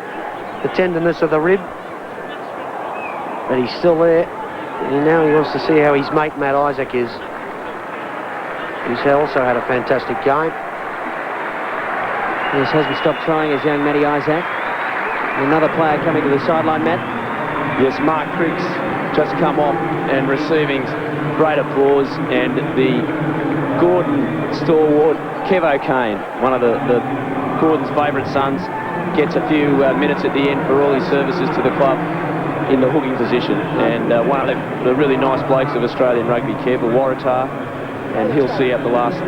the tenderness of the rib. But he's still there. And now he wants to see how his mate Matt Isaac is. He's also had a fantastic game. Yes, hasn't stopped trying as young Matty Isaac. Another player coming to the sideline, Matt. Yes, Mark Criggs just come off and receiving great applause, and the Gordon stalwart Kev O'Kane, one of the Gordon's favourite sons, gets a few minutes at the end for all his services to the club in the hooking position. And one of the really nice blokes of Australian rugby, Kev, a Waratah, and he'll see out the last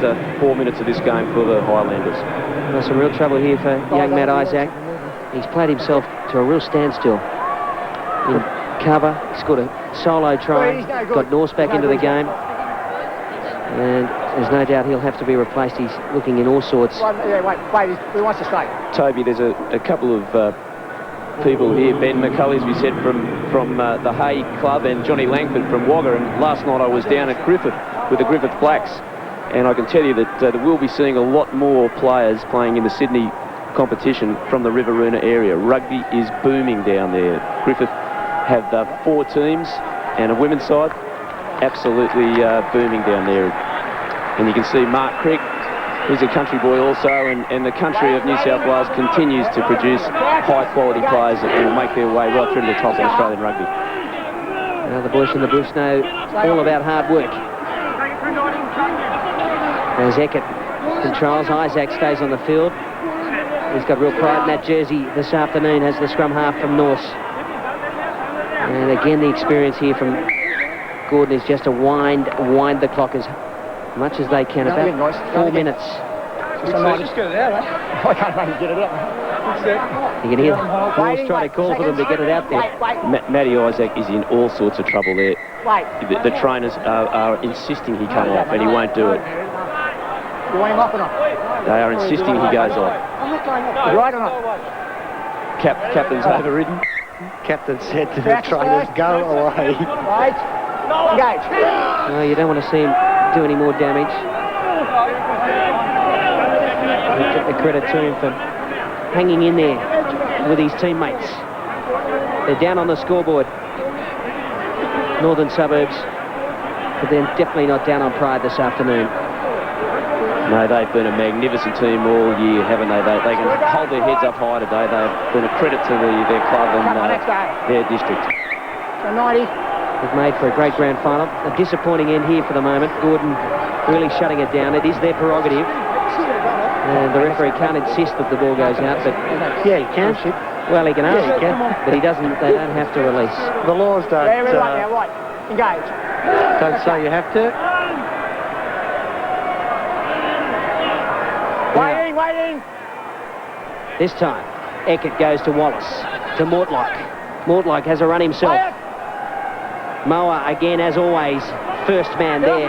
4 minutes of this game for the Highlanders. Well, some real trouble here for young Matt Isaac. He's played himself to a real standstill in cover. He scored a solo try, got Norse back into the game, and there's no doubt he'll have to be replaced. He's looking in all sorts. Wait, he wants to stay. Toby, there's a couple of people here. Ben McCulley, as we said, from the Hay Club, and Johnny Langford from Wagga. And last night I was down at Griffith with the Griffith Blacks, and I can tell you that we'll be seeing a lot more players playing in the Sydney competition from the Riverina area. Rugby is booming down there. Griffith have 4 teams and a women's side, absolutely booming down there. And you can see Mark Crick, who's a country boy also, and the country of New South Wales continues to produce high quality players that will make their way right through to the top of Australian rugby. Now the boys in the bush know all about hard work. As Eckert controls, Isaac stays on the field. He's got real pride in that jersey this afternoon as the scrum half from Norse. And again, the experience here from Gordon is just to wind the clock as much as they can. About 4 minutes. Just get it out, eh? I can't make it get it out. You can hear Norse trying to call for them to get it out there. Matty Isaac is in all sorts of trouble there. Wait. The trainers are insisting he come off, and he won't do it. You want him off or not? They are insisting he goes off. Right or not? Captain's overridden. Captain said to the trainers, go away. Right. Engage. No, you don't want to see him do any more damage. Give the credit to him for hanging in there with his teammates. They're down on the scoreboard, Northern Suburbs, but they're definitely not down on pride this afternoon. No, they've been a magnificent team all year, haven't they? They can hold their heads up high today. They've been a credit to their club and their district. So 90. They've made for a great grand final. A disappointing end here for the moment. Gordon really shutting it down. It is their prerogative. And the referee can't insist that the ball goes out, but Yeah, he can. well, he can ask, Yeah, he can. but he doesn't. They don't have to release. The laws don't, Yeah, we're right now, right. Engage. don't say you have to. Waiting. This time, Eckert goes to Wallace, to Mortlock. Mortlock has a run himself. Moa again, as always, first man there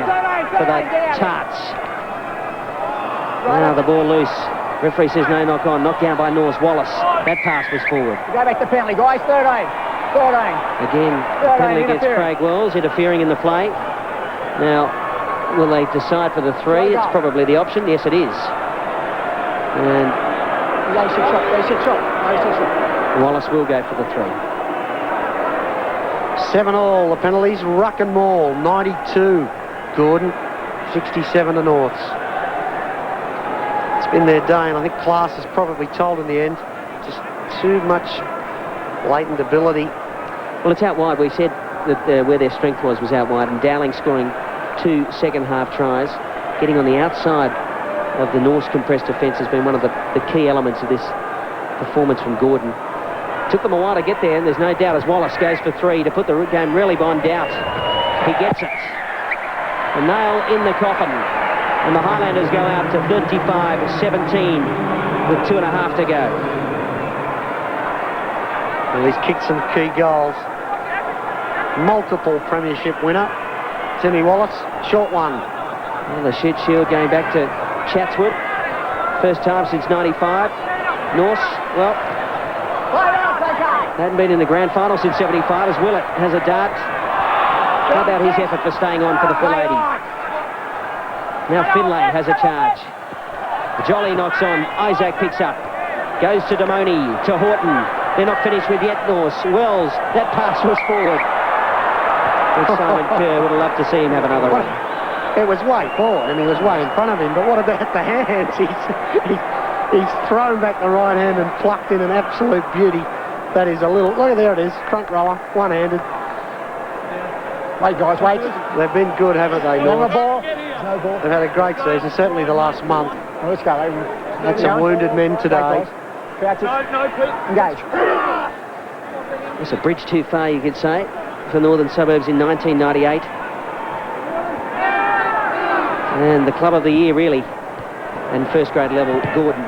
for the Tarts. Now the ball loose. Referee says no knock on. Knocked down by Norse. Wallace. That pass was forward. Go back to penalty, guys. 13. 14. Again, penalty against Craig Wells, interfering in the play. Now, will they decide for the 3? It's probably the option. Yes, it is. And Wallace will go for the 3. 7-all, the penalties. Ruck and Maul, 92. Gordon, 67 to Norths. It's been their day, and I think class is probably told in the end. Just too much latent ability. Well, it's out wide. We said that where their strength was out wide, and Dowling scoring 2 second-half tries. Getting on the outside of the Norse compressed defence has been one of the key elements of this performance from Gordon. Took them a while to get there, and there's no doubt as Wallace goes for 3 to put the game really beyond doubt. He gets it. A nail in the coffin. And the Highlanders go out to 35-17 with 2.5 to go. Well, he's kicked some key goals. Multiple premiership winner, Timmy Wallace. Short one. Well, the Shute Shield going back to Chatswood. First time since 95. Norse, well, hadn't been in the grand final since 75 as Willett has a dart. How about his effort for staying on for the full 80? Now Finlay has a charge. Jolly knocks on. Isaac picks up. Goes to Damoni, to Horton. They're not finished with yet, Norse. Wells, that pass was forward. Simon Kerr would have loved to see him have another one. It was way forward, and he was way in front of him, but what about the hands? He's thrown back the right hand and plucked in an absolute beauty. That is a little, look, there it is, front rower, one-handed. Wait, guys, wait. They've been good, haven't they, No North? ball. No ball. They've had a great season, certainly the last month. Well, let's go. Had some wounded men today. Engage. It's a bridge too far, you could say, for Northern Suburbs in 1998. And the club of the year, really. And first grade level, Gordon.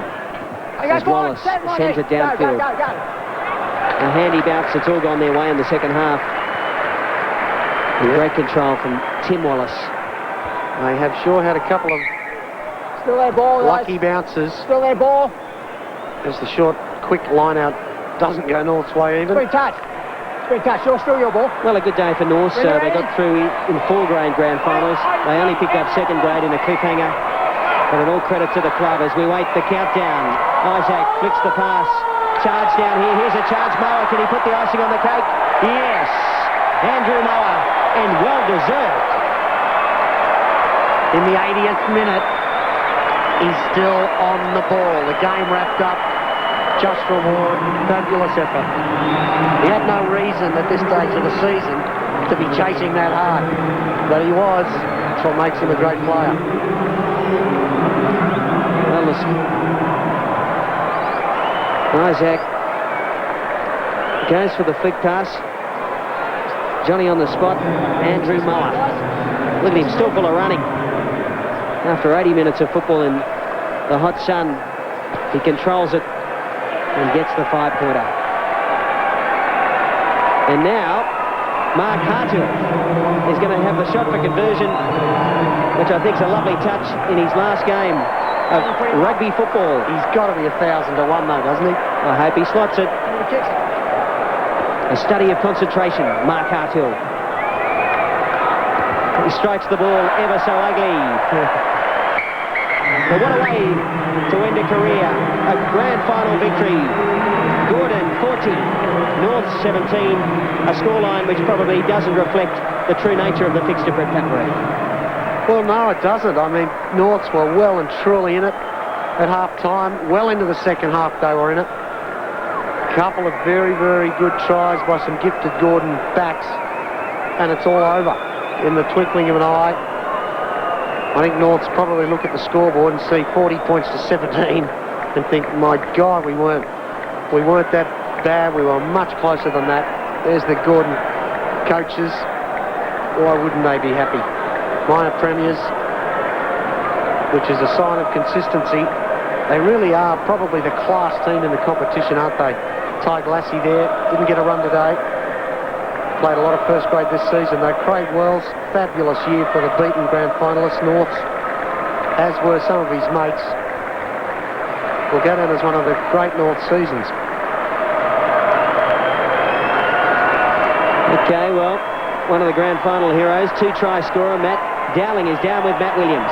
As Wallace sends it downfield. A handy bounce, it's all gone their way in the second half. And great control from Tim Wallace. They have sure had a couple of Still their ball, lucky bounces. Still their ball. As the short, quick line-out doesn't go North's way even. It's been touched. You're still your ball. Well, a good day for North. They got through in 4 grade grand finals. They only picked up 2nd grade in a cliffhanger. But an all credit to the club as we wait the countdown. Isaac flicks the pass. Charge down here. Here's a charge. Moa, can he put the icing on the cake? Yes. Andrew Moa. And well deserved. In the 80th minute, he's still on the ball. The game wrapped up. Just reward, fabulous effort. He had no reason at this stage of the season to be chasing that hard, but he was. That's what makes him a great player. Well, Isaac goes for the flick pass. Johnny on the spot. Andrew Moa. Look at him, still full of running. After 80 minutes of football in the hot sun, he controls it and gets the 5-pointer. And now, Mark Hartill is going to have the shot for conversion, which I think is a lovely touch in his last game of rugby football. He's got to be 1,000 to 1 though, doesn't he? I hope he slots it. A study of concentration, Mark Hartill. He strikes the ball ever so ugly. But what a way to end a career. A grand final victory. Gordon 40, North 17. A scoreline which probably doesn't reflect the true nature of the fixture, Brett Pappery. Well, no, it doesn't. I mean, Norths were well and truly in it at half-time. Well into the second half they were in it. A couple of very, very good tries by some gifted Gordon backs, and it's all over in the twinkling of an eye. I think Norths probably look at the scoreboard and see 40 points to 17 and think, my God, we weren't that bad. We were much closer than that. There's the Gordon coaches. Why wouldn't they be happy? Minor premiers, which is a sign of consistency. They really are probably the class team in the competition, aren't they? Ty Glassy there, didn't get a run today. Played a lot of first grade this season though. Craig Wells, fabulous year for the beaten grand finalists, Norths, as were some of his mates. Will go down as one of the great North seasons. Okay, well, one of the grand final heroes, 2-try scorer, Matt Dowling, is down with Matt Williams.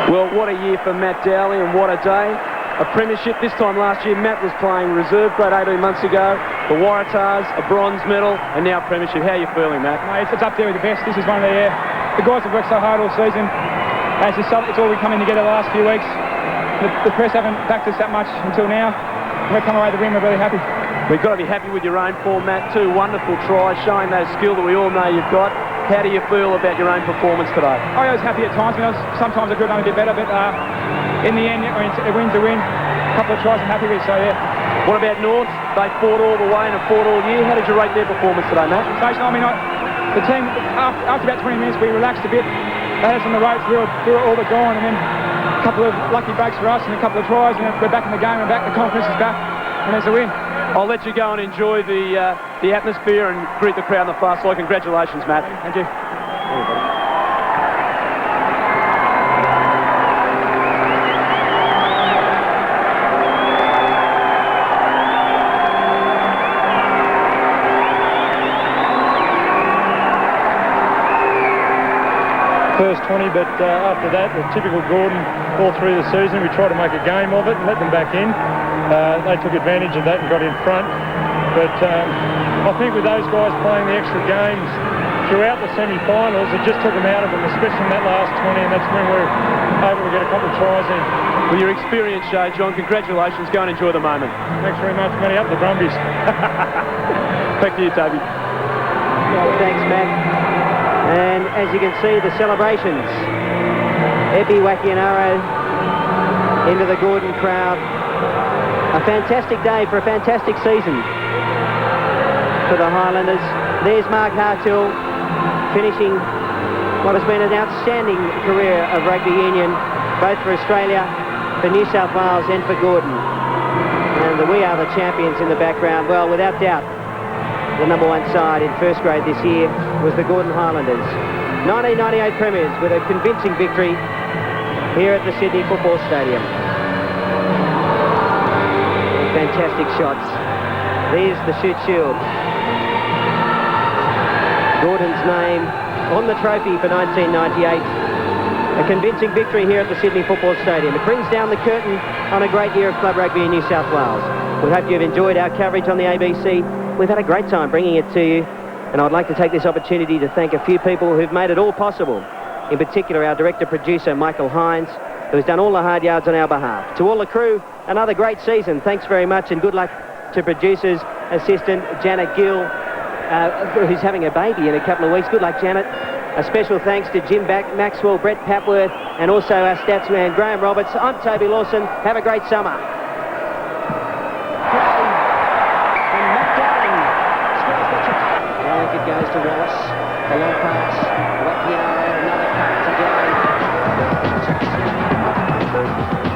Well, what a year for Matt Dowling and what a day. A premiership this time last year. Matt was playing reserve grade 18 months ago. The Waratahs, a bronze medal, and now premiership. How are you feeling, Matt? Mate, it's up there with the best. This is one of the guys have worked so hard all season. And it's all we come in together the last few weeks. The press haven't backed us that much until now. We've come away with the win. We're really happy. We've got to be happy with your own form, Matt. 2 wonderful tries, showing that skill that we all know you've got. How do you feel about your own performance today? I was happy at times. Sometimes I could have done a bit better, but in the end, a win's a win. A couple of tries I'm happy with, so yeah. What about North? They fought all the way and have fought all year. How did you rate their performance today, Matt? The team, after about 20 minutes, we relaxed a bit. They had us on the ropes. We were all but gone, and then a couple of lucky breaks for us and a couple of tries, and then we're back in the game. We're back. The confidence is back, and there's a win. I'll let you go and enjoy the atmosphere and greet the crowd on the far side. Congratulations, Matt. Thank you. First 20, but after that, the typical Gordon all through the season. We tried to make a game of it and let them back in. They took advantage of that and got in front. But I think with those guys playing the extra games throughout the semi-finals, it just took them out of them, especially in that last 20, and that's when we were able to get a couple of tries in. Well, your experience shows, John. Congratulations. Go and enjoy the moment. Thanks very much, Matty. Up the Brumbies. Back to you, Toby. Well, thanks, Matt. And as you can see, the celebrations. Epi Wakianaro into the Gordon crowd. A fantastic day for a fantastic season for the Highlanders. There's Mark Hartill finishing what has been an outstanding career of rugby union, both for Australia, for New South Wales and for Gordon. And we are the champions in the background. Well, without doubt, the number 1 side in first grade this year was the Gordon Highlanders. 1998 premiers with a convincing victory here at the Sydney Football Stadium. Fantastic shots. There's the Shute Shield. Gordon's name on the trophy for 1998. A convincing victory here at the Sydney Football Stadium. It brings down the curtain on a great year of club rugby in New South Wales. We hope you've enjoyed our coverage on the ABC. We've had a great time bringing it to you, and I'd like to take this opportunity to thank a few people who've made it all possible. In particular, our director-producer, Michael Hines, who's done all the hard yards on our behalf. To all the crew, another great season. Thanks very much, and good luck to producers, assistant Janet Gill, who's having a baby in a couple of weeks. Good luck, Janet. A special thanks to Jim Maxwell, Brett Papworth, and also our stats man, Graham Roberts. I'm Toby Lawson. Have a great summer. It goes to Wallace, a long pass, Wakiano, another cut to Dowling.